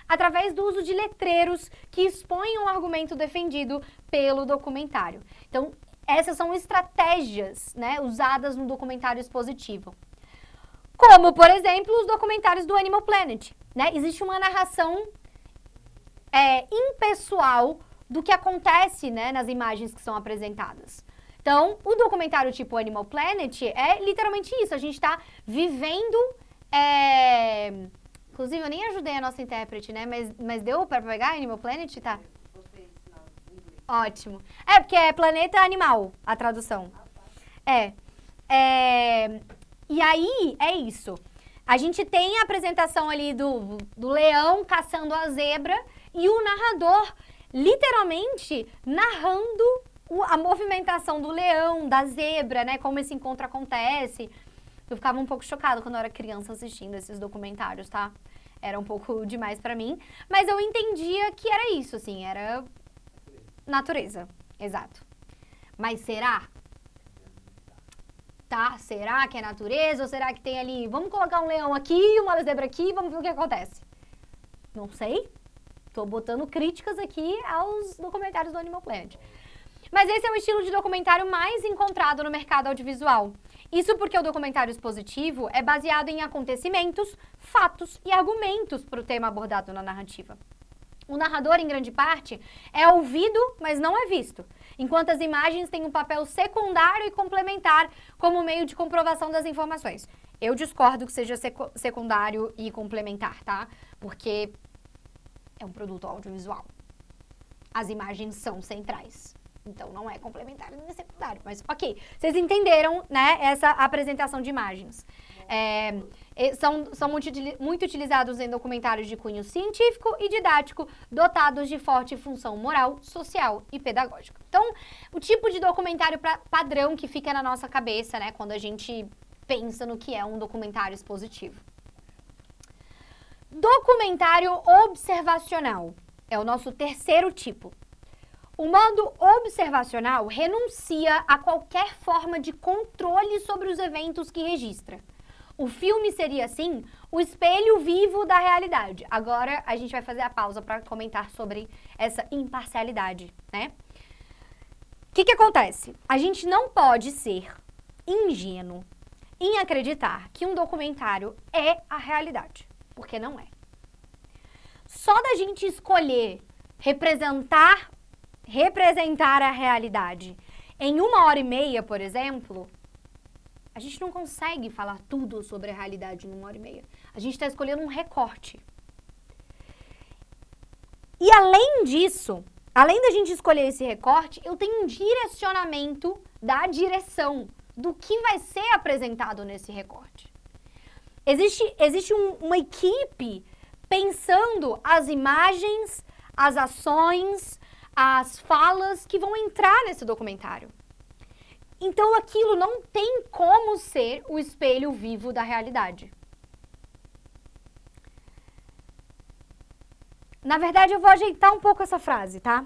S1: Através do uso de letreiros que expõem o argumento defendido pelo documentário. Então, essas são estratégias, né, usadas no documentário expositivo. Como, por exemplo, os documentários do Animal Planet. Né? Existe uma narração impessoal do que acontece, né, nas imagens que são apresentadas. Então, o documentário tipo Animal Planet é literalmente isso. A gente está vivendo... Inclusive, eu nem ajudei a nossa intérprete, né? Mas deu para pegar Animal Planet? Tá. Ótimo. Porque é planeta animal, a tradução. E aí, é isso. A gente tem a apresentação ali do leão caçando a zebra e o narrador literalmente narrando a movimentação do leão, da zebra, né? Como esse encontro acontece. Eu ficava um pouco chocada quando eu era criança assistindo esses documentários, tá? Era um pouco demais pra mim. Mas eu entendia que era isso, assim, era natureza. Exato. Mas será? Tá? Será que é natureza? Ou será que tem ali... Vamos colocar um leão aqui, uma zebra aqui, vamos ver o que acontece. Não sei. Tô botando críticas aqui aos documentários do Animal Planet. Mas esse é o estilo de documentário mais encontrado no mercado audiovisual. Isso porque o documentário expositivo é baseado em acontecimentos, fatos e argumentos para o tema abordado na narrativa. O narrador, em grande parte, é ouvido, mas não é visto, enquanto as imagens têm um papel secundário e complementar como meio de comprovação das informações. Eu discordo que seja secundário e complementar, tá? Porque é um produto audiovisual. As imagens são centrais. Então, não é complementar nem secundário. Mas, ok, vocês entenderam, né, essa apresentação de imagens. São muito utilizados em documentários de cunho científico e didático, dotados de forte função moral, social e pedagógica. Então, o tipo de documentário padrão que fica na nossa cabeça, né, quando a gente pensa no que é um documentário expositivo. Documentário observacional é o nosso terceiro tipo. O modo observacional renuncia a qualquer forma de controle sobre os eventos que registra. O filme seria, assim, o espelho vivo da realidade. Agora, a gente vai fazer a pausa para comentar sobre essa imparcialidade, né? O que acontece? A gente não pode ser ingênuo em acreditar que um documentário é a realidade, porque não é. Só da gente escolher representar a realidade em 1h30, por exemplo, a gente não consegue falar tudo sobre a realidade em 1h30. A gente está escolhendo um recorte. E além disso, além da gente escolher esse recorte, eu tenho um direcionamento da direção do que vai ser apresentado nesse recorte. Existe uma equipe pensando as imagens, as ações, as falas que vão entrar nesse documentário. Então, aquilo não tem como ser o espelho vivo da realidade. Na verdade, eu vou ajeitar um pouco essa frase, tá?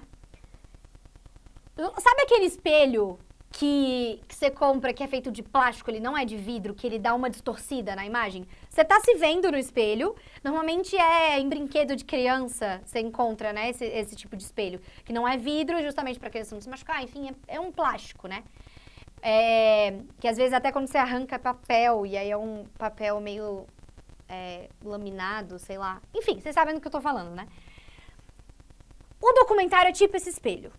S1: Sabe aquele espelho que você compra que é feito de plástico, ele não é de vidro, que ele dá uma distorcida na imagem? Você tá se vendo no espelho, normalmente é em brinquedo de criança, você encontra, né, esse tipo de espelho, que não é vidro, justamente pra criança não se machucar, enfim, é um plástico, né? Que às vezes até quando você arranca é papel, e aí é um papel meio laminado, sei lá. Enfim, vocês sabem do que eu tô falando, né? O documentário é tipo esse espelho.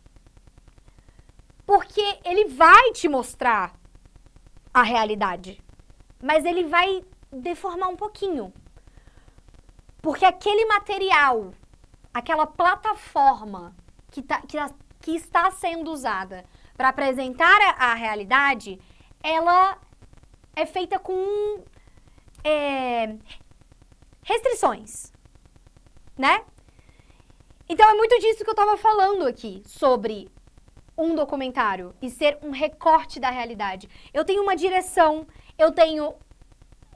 S1: Porque ele vai te mostrar a realidade, mas ele vai deformar um pouquinho. Porque aquele material, aquela plataforma que está sendo usada para apresentar a realidade, ela é feita com restrições, né? Então é muito disso que eu tava falando aqui, sobre um documentário e ser um recorte da realidade. Eu tenho uma direção, eu tenho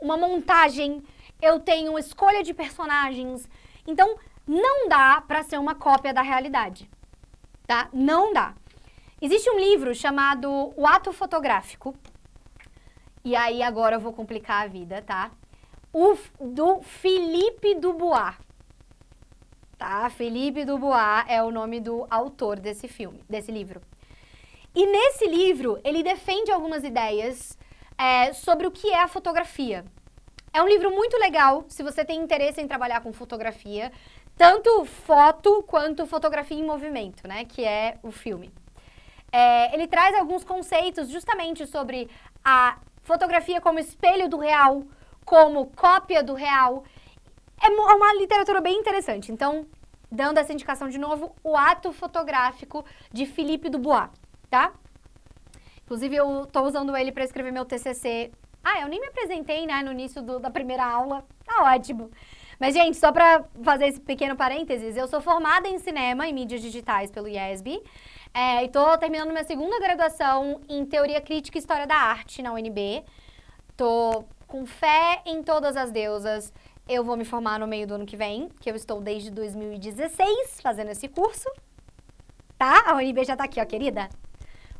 S1: uma montagem, eu tenho escolha de personagens. Então, não dá pra ser uma cópia da realidade, tá? Não dá. Existe um livro chamado O Ato Fotográfico, e aí agora eu vou complicar a vida, tá? Do Philippe Dubois. Tá? Philippe Dubois é o nome do autor desse livro. E nesse livro, ele defende algumas ideias sobre o que é a fotografia. É um livro muito legal, se você tem interesse em trabalhar com fotografia, tanto foto quanto fotografia em movimento, né? Que é o filme. Ele traz alguns conceitos justamente sobre a fotografia como espelho do real, como cópia do real. É uma literatura bem interessante. Então, dando essa indicação de novo, O Ato Fotográfico, de Philippe Dubois, tá? Inclusive, eu tô usando ele para escrever meu TCC. Eu nem me apresentei, né, no início da primeira aula. Tá ótimo. Mas, gente, só para fazer esse pequeno parênteses, eu sou formada em cinema e mídias digitais pelo IESB. E tô terminando minha segunda graduação em Teoria Crítica e História da Arte na UNB. Tô com fé em todas as deusas. Eu vou me formar no meio do ano que vem, que eu estou desde 2016 fazendo esse curso. Tá? A UNB já tá aqui, ó, querida.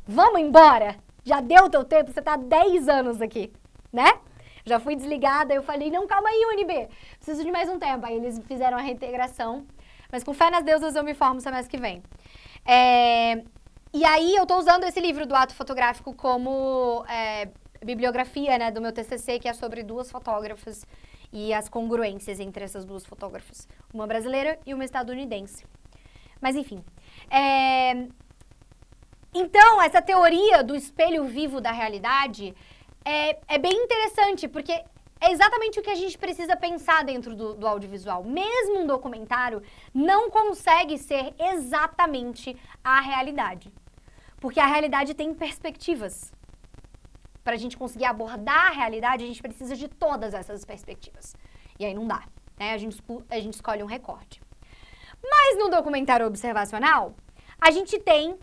S1: Vamos embora! Já deu o teu tempo, você tá há 10 anos aqui, né? Já fui desligada, eu falei, não, calma aí, UNB, preciso de mais um tempo. Aí eles fizeram a reintegração, mas com fé nas deusas eu me formo semestre que vem. E aí eu tô usando esse livro do Ato Fotográfico como bibliografia, né, do meu TCC, que é sobre duas fotógrafas e as congruências entre essas duas fotógrafas. Uma brasileira e uma estadunidense. Mas enfim. Então, essa teoria do espelho vivo da realidade é bem interessante, porque é exatamente o que a gente precisa pensar dentro do audiovisual. Mesmo um documentário não consegue ser exatamente a realidade. Porque a realidade tem perspectivas. Para a gente conseguir abordar a realidade, a gente precisa de todas essas perspectivas. E aí não dá, né? A gente escolhe um recorte. Mas no documentário observacional, a gente tem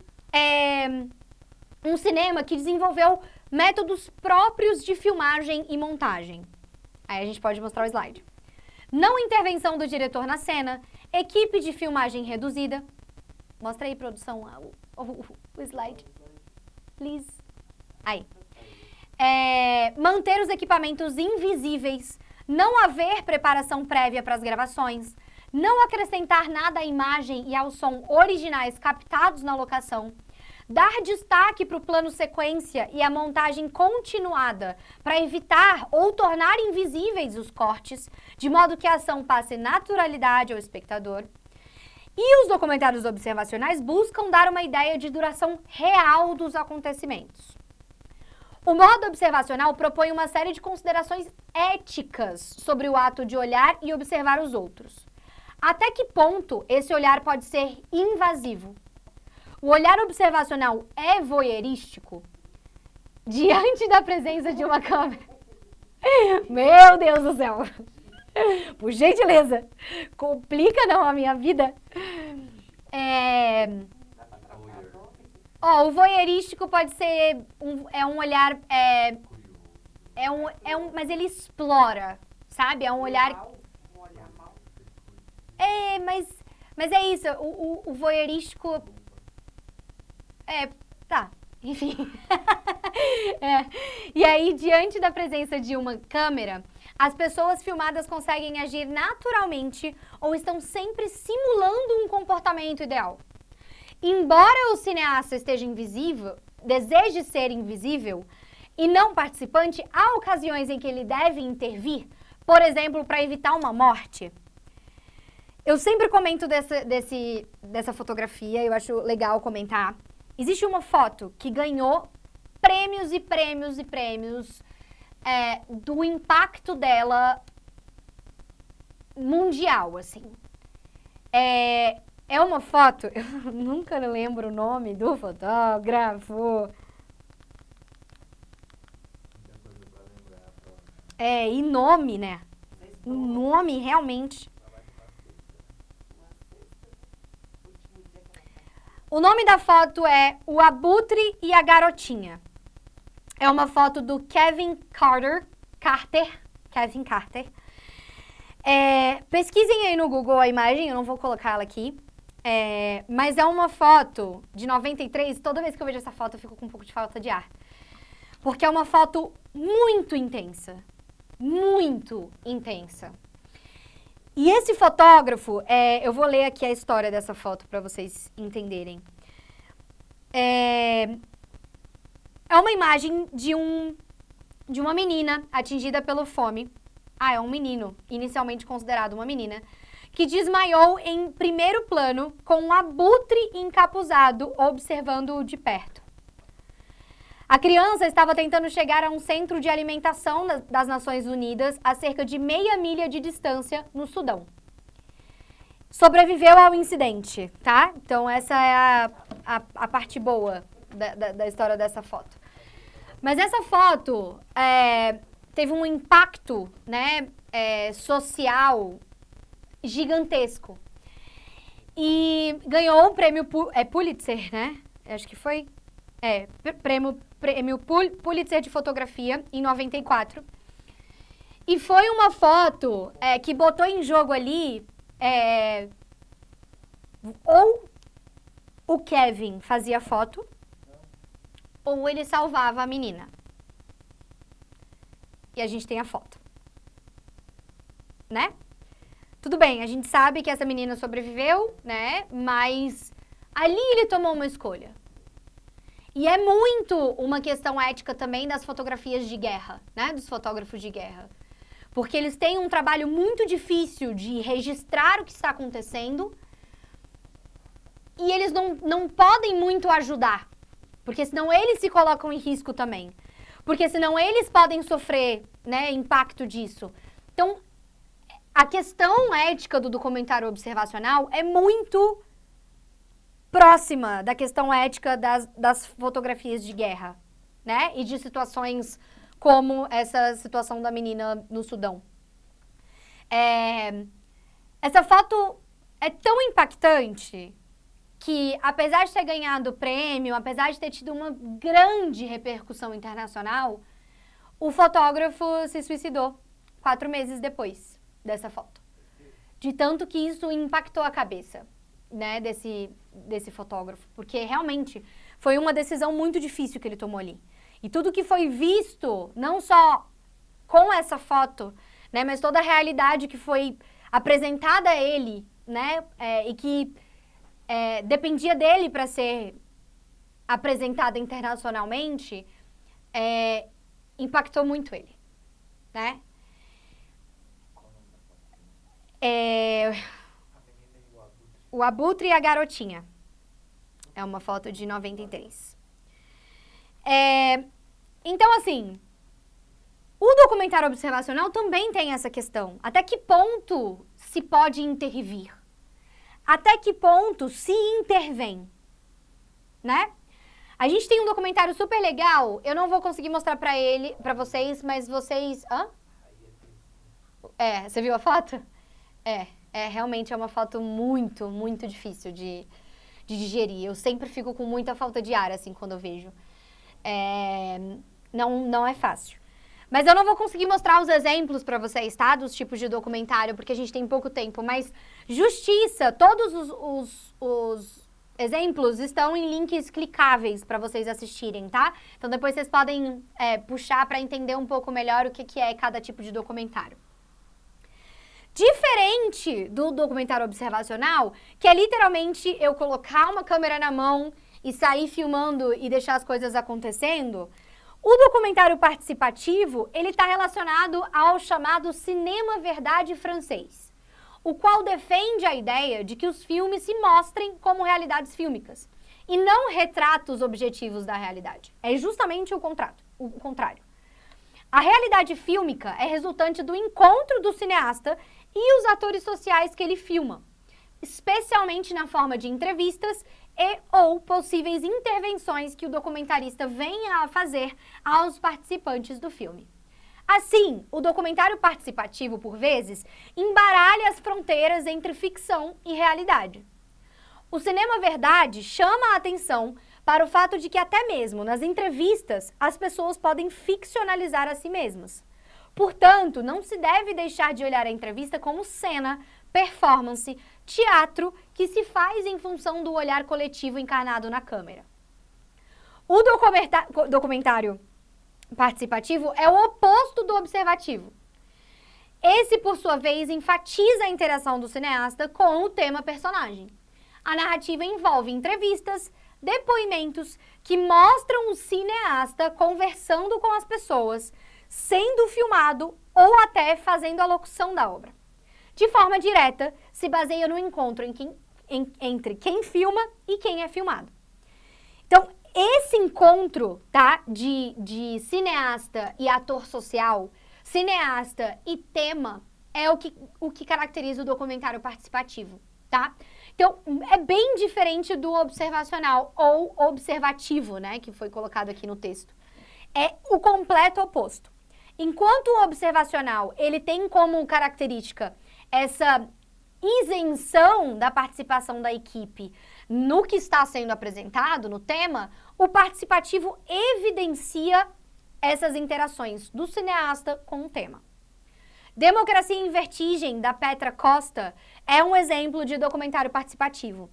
S1: um cinema que desenvolveu métodos próprios de filmagem e montagem. Aí a gente pode mostrar o slide. Não intervenção do diretor na cena, equipe de filmagem reduzida. Mostra aí, produção, o slide. Please. Aí. Manter os equipamentos invisíveis, não haver preparação prévia para as gravações, não acrescentar nada à imagem e ao som originais captados na locação, dar destaque para o plano sequência e a montagem continuada para evitar ou tornar invisíveis os cortes, de modo que a ação passe naturalidade ao espectador. E os documentários observacionais buscam dar uma ideia de duração real dos acontecimentos. O modo observacional propõe uma série de considerações éticas sobre o ato de olhar e observar os outros. Até que ponto esse olhar pode ser invasivo? O olhar observacional é voyeurístico? Diante da presença de uma câmera... Meu Deus do céu! Por gentileza, complica não a minha vida. O voyeurístico pode ser um olhar... mas ele explora, sabe? É um olhar... Mas é isso, o voyeurístico... Tá, enfim. E aí, diante da presença de uma câmera, as pessoas filmadas conseguem agir naturalmente ou estão sempre simulando um comportamento ideal. Embora o cineasta esteja invisível, deseje ser invisível e não participante, há ocasiões em que ele deve intervir, por exemplo, para evitar uma morte. Eu sempre comento dessa fotografia, eu acho legal comentar. Existe uma foto que ganhou prêmios e prêmios e prêmios do impacto dela mundial, assim. É uma foto, eu nunca lembro o nome do fotógrafo. E nome, né? O nome realmente. O nome da foto é O Abutre e a Garotinha. É uma foto do Kevin Carter. Kevin Carter. Pesquisem aí no Google a imagem, eu não vou colocar ela aqui. Mas é uma foto de 93. Toda vez que eu vejo essa foto eu fico com um pouco de falta de ar. Porque é uma foto muito intensa. Muito intensa. E esse fotógrafo, eu vou ler aqui a história dessa foto para vocês entenderem. É uma imagem de uma menina atingida pela fome. É um menino, inicialmente considerado uma menina, que desmaiou em primeiro plano com um abutre encapuzado observando-o de perto. A criança estava tentando chegar a um centro de alimentação das Nações Unidas a cerca de meia milha de distância no Sudão. Sobreviveu ao incidente, tá? Então essa é a parte boa da história dessa foto. Mas essa foto teve um impacto, né, social gigantesco. E ganhou o prêmio Pulitzer, né? Acho que foi. Prêmio Pulitzer de fotografia em 94. E foi uma foto que botou em jogo ali ou o Kevin fazia foto ou ele salvava a menina. E a gente tem a foto. Né? Tudo bem, a gente sabe que essa menina sobreviveu, né? Mas ali ele tomou uma escolha. E é muito uma questão ética também das fotografias de guerra, né? Dos fotógrafos de guerra. Porque eles têm um trabalho muito difícil de registrar o que está acontecendo e eles não podem muito ajudar. Porque senão eles se colocam em risco também. Porque senão eles podem sofrer, né, impacto disso. Então, a questão ética do documentário observacional é muito próxima da questão ética das fotografias de guerra, né? E de situações como essa situação da menina no Sudão. Essa foto é tão impactante que, apesar de ter ganhado o prêmio, apesar de ter tido uma grande repercussão internacional, o fotógrafo se suicidou 4 meses depois dessa foto. De tanto que isso impactou a cabeça, né, desse fotógrafo. Porque realmente foi uma decisão muito difícil que ele tomou ali. E tudo que foi visto, não só com essa foto, né, mas toda a realidade que foi apresentada a ele, né, e que dependia dele para ser apresentada internacionalmente, impactou muito ele, né? O Abutre e a Garotinha. É uma foto de 93. Então, assim, o documentário observacional também tem essa questão. Até que ponto se pode intervir? Até que ponto se intervém? Né? A gente tem um documentário super legal. Eu não vou conseguir mostrar pra vocês, mas vocês... Hã? Você viu a foto? Realmente é uma foto muito, muito difícil de digerir. Eu sempre fico com muita falta de ar, assim, quando eu vejo. Não é fácil. Mas eu não vou conseguir mostrar os exemplos para vocês, tá? Dos tipos de documentário, porque a gente tem pouco tempo. Mas justiça, todos exemplos estão em links clicáveis para vocês assistirem, tá? Então depois vocês podem puxar para entender um pouco melhor o que é cada tipo de documentário. Diferente do documentário observacional, que é literalmente eu colocar uma câmera na mão e sair filmando e deixar as coisas acontecendo, o documentário participativo, ele está relacionado ao chamado cinema verdade francês, o qual defende a ideia de que os filmes se mostrem como realidades fílmicas e não retratos objetivos da realidade. É justamente o contrário. A realidade fílmica é resultante do encontro do cineasta e os atores sociais que ele filma, especialmente na forma de entrevistas e ou possíveis intervenções que o documentarista venha a fazer aos participantes do filme. Assim, o documentário participativo, por vezes, embaralha as fronteiras entre ficção e realidade. O cinema verdade chama a atenção para o fato de que até mesmo nas entrevistas as pessoas podem ficcionalizar a si mesmas. Portanto, não se deve deixar de olhar a entrevista como cena, performance, teatro que se faz em função do olhar coletivo encarnado na câmera. O documentário participativo é o oposto do observativo. Esse, por sua vez, enfatiza a interação do cineasta com o tema personagem. A narrativa envolve entrevistas, depoimentos que mostram o cineasta conversando com as pessoas, sendo filmado ou até fazendo a locução da obra. De forma direta, se baseia no encontro entre quem filma e quem é filmado. Então, esse encontro, tá, de cineasta e ator social, cineasta e tema, é o que caracteriza o documentário participativo, tá? Então, é bem diferente do observacional ou observativo, né, que foi colocado aqui no texto. É o completo oposto. Enquanto o observacional, ele tem como característica essa isenção da participação da equipe no que está sendo apresentado, no tema, o participativo evidencia essas interações do cineasta com o tema. Democracia em Vertigem, da Petra Costa, é um exemplo de documentário participativo,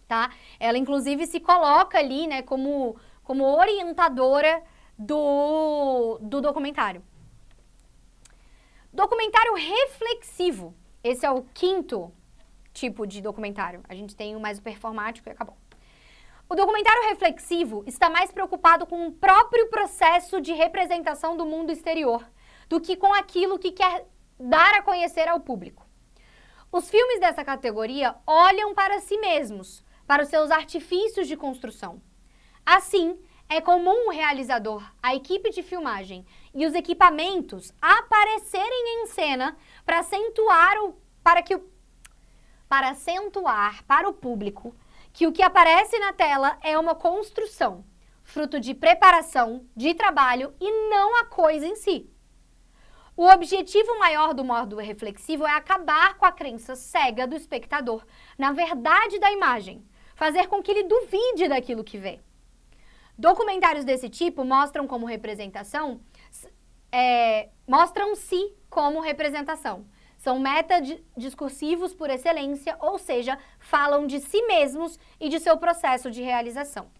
S1: tá? Ela, inclusive, se coloca ali, né, como orientadora do documentário. Documentário reflexivo. Esse é o quinto tipo de documentário. A gente tem o mais performático e acabou. O documentário reflexivo está mais preocupado com o próprio processo de representação do mundo exterior do que com aquilo que quer dar a conhecer ao público. Os filmes dessa categoria olham para si mesmos, para os seus artifícios de construção. Assim, é comum o realizador, a equipe de filmagem e os equipamentos aparecerem em cena para acentuar para o público que o que aparece na tela é uma construção, fruto de preparação, de trabalho e não a coisa em si. O objetivo maior do modo reflexivo é acabar com a crença cega do espectador na verdade da imagem, fazer com que ele duvide daquilo que vê. Documentários desse tipo mostram-se como representação. São metadiscursivos por excelência, ou seja, falam de si mesmos e de seu processo de realização.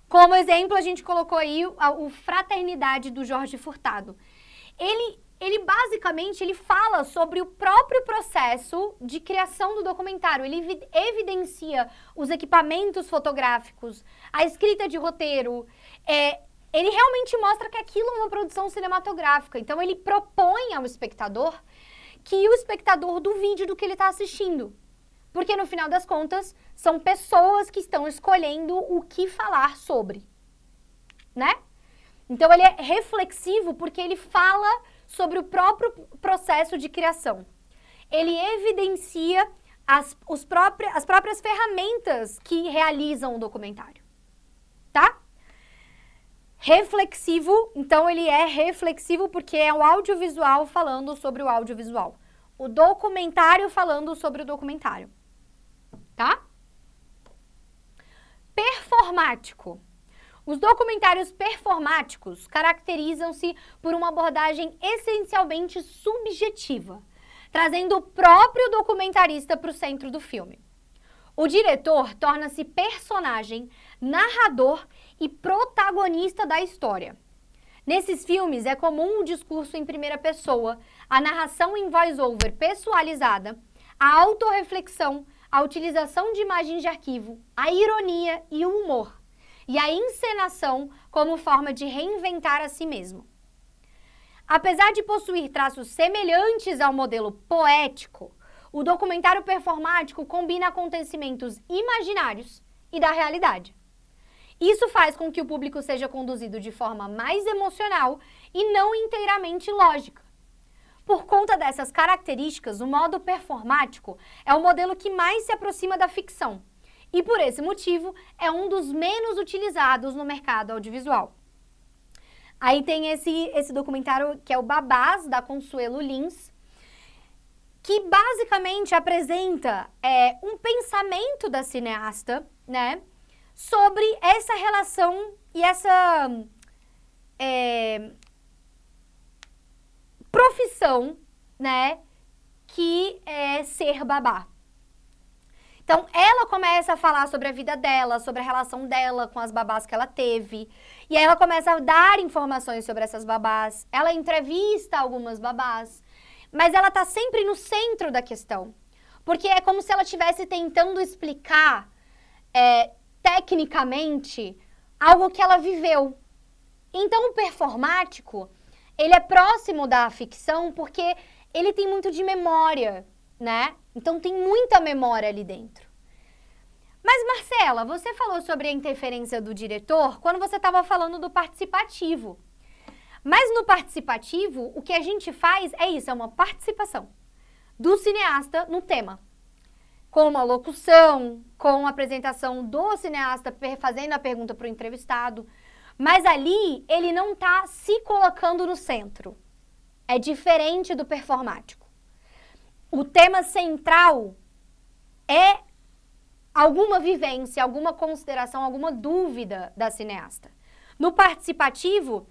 S1: Como exemplo, a gente colocou aí o Fraternidade, do Jorge Furtado. Ele basicamente fala sobre o próprio processo de criação do documentário. Ele evidencia os equipamentos fotográficos, a escrita de roteiro. Ele realmente mostra que aquilo é uma produção cinematográfica. Então, ele propõe ao espectador que o espectador duvide do que ele está assistindo. Porque, no final das contas, são pessoas que estão escolhendo o que falar sobre, né? Então, ele é reflexivo porque ele fala sobre o próprio processo de criação. Ele evidencia as próprias ferramentas que realizam o documentário, tá? Reflexivo, então ele é reflexivo porque é o audiovisual falando sobre o audiovisual. O documentário falando sobre o documentário, tá? Performático. Os documentários performáticos caracterizam-se por uma abordagem essencialmente subjetiva, trazendo o próprio documentarista para o centro do filme. O diretor torna-se personagem, narrador e protagonista da história. Nesses filmes é comum o discurso em primeira pessoa, a narração em voice-over pessoalizada, a autorreflexão, a utilização de imagens de arquivo, a ironia e o humor, e a encenação como forma de reinventar a si mesmo. Apesar de possuir traços semelhantes ao modelo poético, o documentário performático combina acontecimentos imaginários e da realidade. Isso faz com que o público seja conduzido de forma mais emocional e não inteiramente lógica. Por conta dessas características, o modo performático é o modelo que mais se aproxima da ficção e, por esse motivo, é um dos menos utilizados no mercado audiovisual. Aí tem esse documentário que é o Babás, da Consuelo Lins, que basicamente apresenta um pensamento da cineasta, né, sobre essa relação e essa profissão, né, que é ser babá. Então, ela começa a falar sobre a vida dela, sobre a relação dela com as babás que ela teve. E aí ela começa a dar informações sobre essas babás. Ela entrevista algumas babás. Mas ela tá sempre no centro da questão. Porque é como se ela estivesse tentando explicar, tecnicamente, algo que ela viveu. Então, o performático, ele é próximo da ficção porque ele tem muito de memória, né? Então, tem muita memória ali dentro. Mas, Marcela, você falou sobre a interferência do diretor quando você estava falando do participativo. Mas no participativo, o que a gente faz é isso, é uma participação do cineasta no tema. Com uma locução, com a apresentação do cineasta fazendo a pergunta para o entrevistado. Mas ali, ele não está se colocando no centro. É diferente do performático. O tema central é alguma vivência, alguma consideração, alguma dúvida da cineasta. No participativo,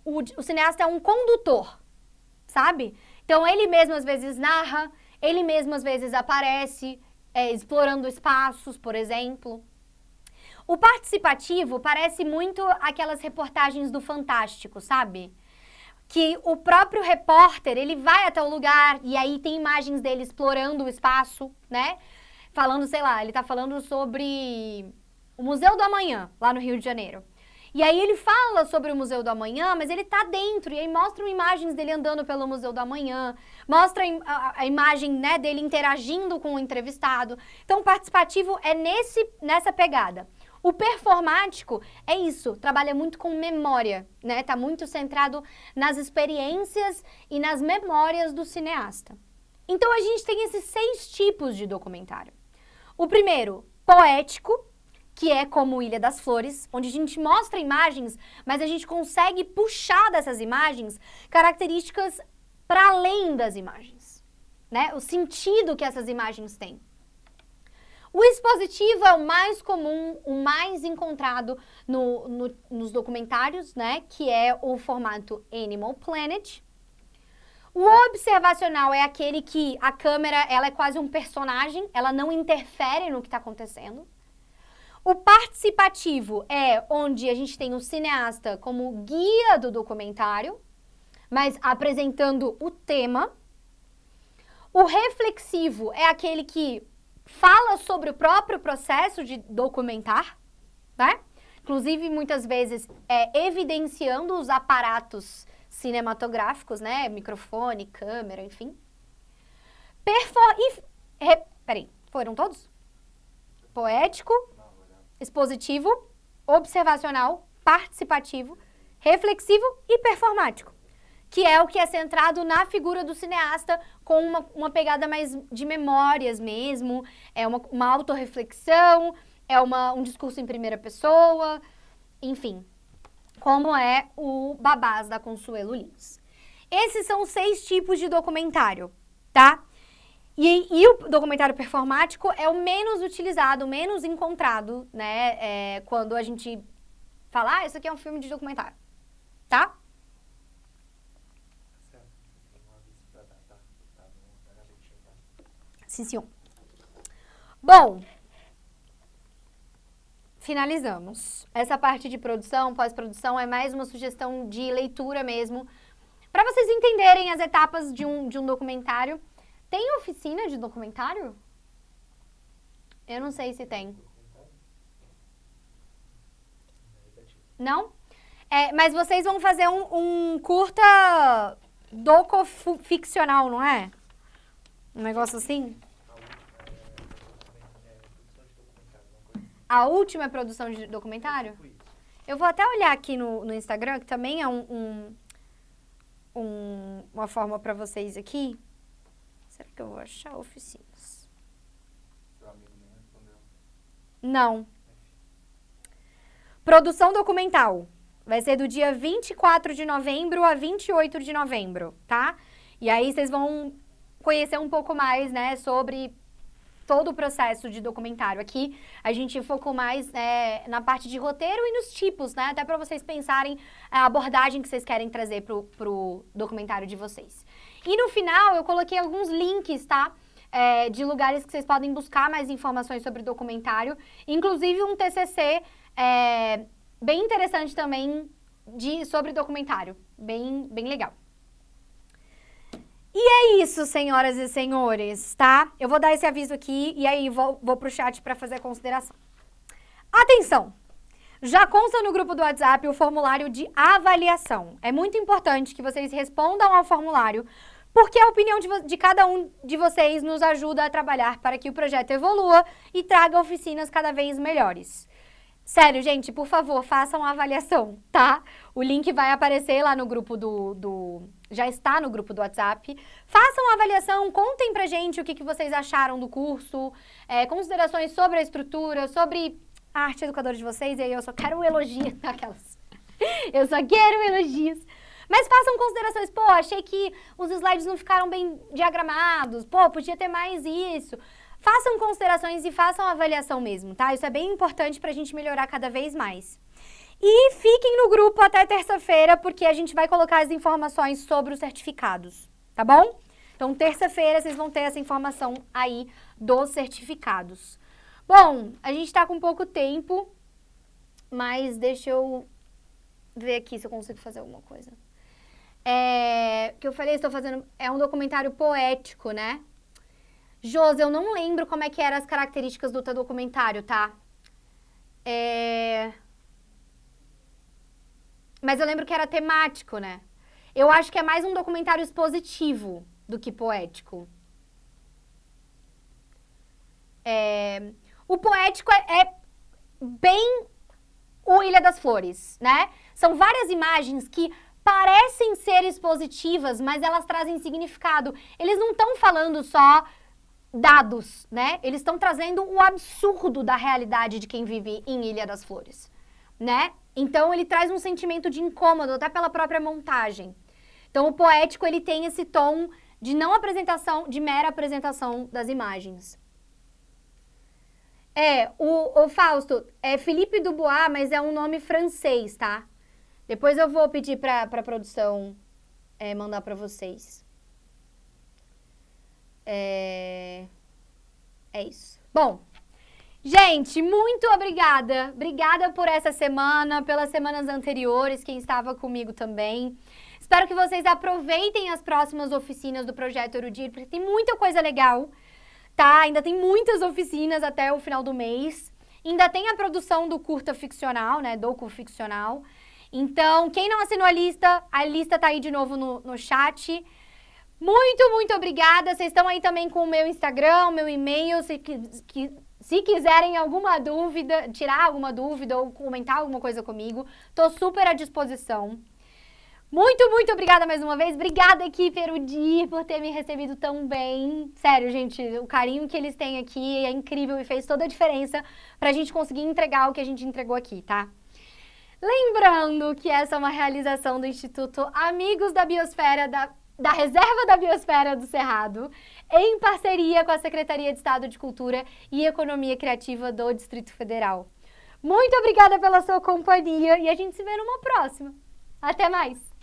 S1: o cineasta é um condutor, sabe? Então, ele mesmo às vezes narra, ele mesmo às vezes aparece explorando espaços, por exemplo. O participativo parece muito aquelas reportagens do Fantástico, sabe? Que o próprio repórter, ele vai até o lugar e aí tem imagens dele explorando o espaço, né? Falando, sei lá, ele tá falando sobre o Museu do Amanhã, lá no Rio de Janeiro. E aí ele fala sobre o Museu do Amanhã, mas ele tá dentro, e aí mostram imagens dele andando pelo Museu do Amanhã, mostra a imagem, né, dele interagindo com o entrevistado. Então, o participativo é nessa pegada. O performático é isso, trabalha muito com memória, né? Tá muito centrado nas experiências e nas memórias do cineasta. Então, a gente tem esses 6 tipos de documentário. O primeiro, poético, que é como Ilha das Flores, onde a gente mostra imagens, mas a gente consegue puxar dessas imagens características para além das imagens, né? O sentido que essas imagens têm. O expositivo é o mais comum, o mais encontrado nos documentários, né? Que é o formato Animal Planet. O observacional é aquele que a câmera, ela é quase um personagem, ela não interfere no que está acontecendo. O participativo é onde a gente tem o cineasta como guia do documentário, mas apresentando o tema. O reflexivo é aquele que fala sobre o próprio processo de documentar, né? Inclusive, muitas vezes, evidenciando os aparatos cinematográficos, né? Microfone, câmera, enfim. Peraí, foram todos? Poético, expositivo, observacional, participativo, reflexivo e performático, que é o que é centrado na figura do cineasta com uma pegada mais de memórias mesmo, é uma autorreflexão, é um discurso em primeira pessoa, enfim, como é o Babás, da Consuelo Lins. Esses são os 6 tipos de documentário, tá? E o documentário performático é o menos utilizado, o menos encontrado, né? Quando a gente fala, isso aqui é um filme de documentário, tá? Sim, senhor. Bom, finalizamos. Essa parte de produção, pós-produção, é mais uma sugestão de leitura mesmo, para vocês entenderem as etapas de um documentário. Tem oficina de documentário? Eu não sei se tem. Não? Mas vocês vão fazer um curta docu-ficcional, não é? Um negócio assim? A última produção de documentário? Eu vou até olhar aqui no Instagram, que também é uma forma para vocês aqui. Será que eu vou achar oficinas?
S2: Seu amigo nem respondeu.
S1: Não. Produção documental. Vai ser do dia 24 de novembro a 28 de novembro, tá? E aí vocês vão conhecer um pouco mais, né, sobre todo o processo de documentário. Aqui a gente focou mais na parte de roteiro e nos tipos, né? Até para vocês pensarem a abordagem que vocês querem trazer pro documentário de vocês. E no final eu coloquei alguns links, tá? De lugares que vocês podem buscar mais informações sobre o documentário. Inclusive um TCC bem interessante também sobre documentário. Bem legal. E é isso, senhoras e senhores, tá? Eu vou dar esse aviso aqui e aí vou pro chat para fazer a consideração. Atenção! Já consta no grupo do WhatsApp o formulário de avaliação. É muito importante que vocês respondam ao formulário, porque a opinião de cada um de vocês nos ajuda a trabalhar para que o projeto evolua e traga oficinas cada vez melhores. Sério, gente, por favor, façam a avaliação, tá? O link vai aparecer lá no grupo já está no grupo do WhatsApp. Façam a avaliação, contem pra gente o que vocês acharam do curso, considerações sobre a estrutura, sobre a arte educadora de vocês, e aí eu só quero elogios, aquelas. Eu só quero elogios. Mas façam considerações, pô, achei que os slides não ficaram bem diagramados, pô, podia ter mais isso. Façam considerações e façam a avaliação mesmo, tá? Isso é bem importante pra gente melhorar cada vez mais. E fiquem no grupo até terça-feira, porque a gente vai colocar as informações sobre os certificados, tá bom? Então, terça-feira vocês vão ter essa informação aí dos certificados. Bom, a gente tá com pouco tempo, mas deixa eu ver aqui se eu consigo fazer alguma coisa. Que eu falei, estou fazendo... É um documentário poético, né? Josi, eu não lembro como é que eram as características do teu documentário, tá? Mas eu lembro que era temático, né? Eu acho que é mais um documentário expositivo do que poético. O poético é bem o Ilha das Flores, né? São várias imagens que parecem ser expositivas, mas elas trazem significado. Eles não estão falando só dados, né? Eles estão trazendo o absurdo da realidade de quem vive em Ilha das Flores, né? Então, ele traz um sentimento de incômodo, até pela própria montagem. Então, o poético, ele tem esse tom de não apresentação, de mera apresentação das imagens. O Fausto, é Philippe Dubois, mas é um nome francês, tá? Depois eu vou pedir pra produção mandar pra vocês. É isso. Bom, gente, muito obrigada. Obrigada por essa semana, pelas semanas anteriores, quem estava comigo também. Espero que vocês aproveitem as próximas oficinas do Projeto Erudir, porque tem muita coisa legal, tá? Ainda tem muitas oficinas até o final do mês. Ainda tem a produção do curta ficcional, né? Docu-ficcional. Então, quem não assinou a lista tá aí de novo no chat. Muito obrigada. Vocês estão aí também com o meu Instagram, o meu e-mail. Se quiserem alguma dúvida, tirar alguma dúvida ou comentar alguma coisa comigo, tô super à disposição. Muito obrigada mais uma vez. Obrigada, equipe Erudir, por ter me recebido tão bem. Sério, gente, o carinho que eles têm aqui é incrível e fez toda a diferença pra gente conseguir entregar o que a gente entregou aqui, tá? Lembrando que essa é uma realização do Instituto Amigos da Biosfera, da Reserva da Biosfera do Cerrado, em parceria com a Secretaria de Estado de Cultura e Economia Criativa do Distrito Federal. Muito obrigada pela sua companhia e a gente se vê numa próxima. Até mais!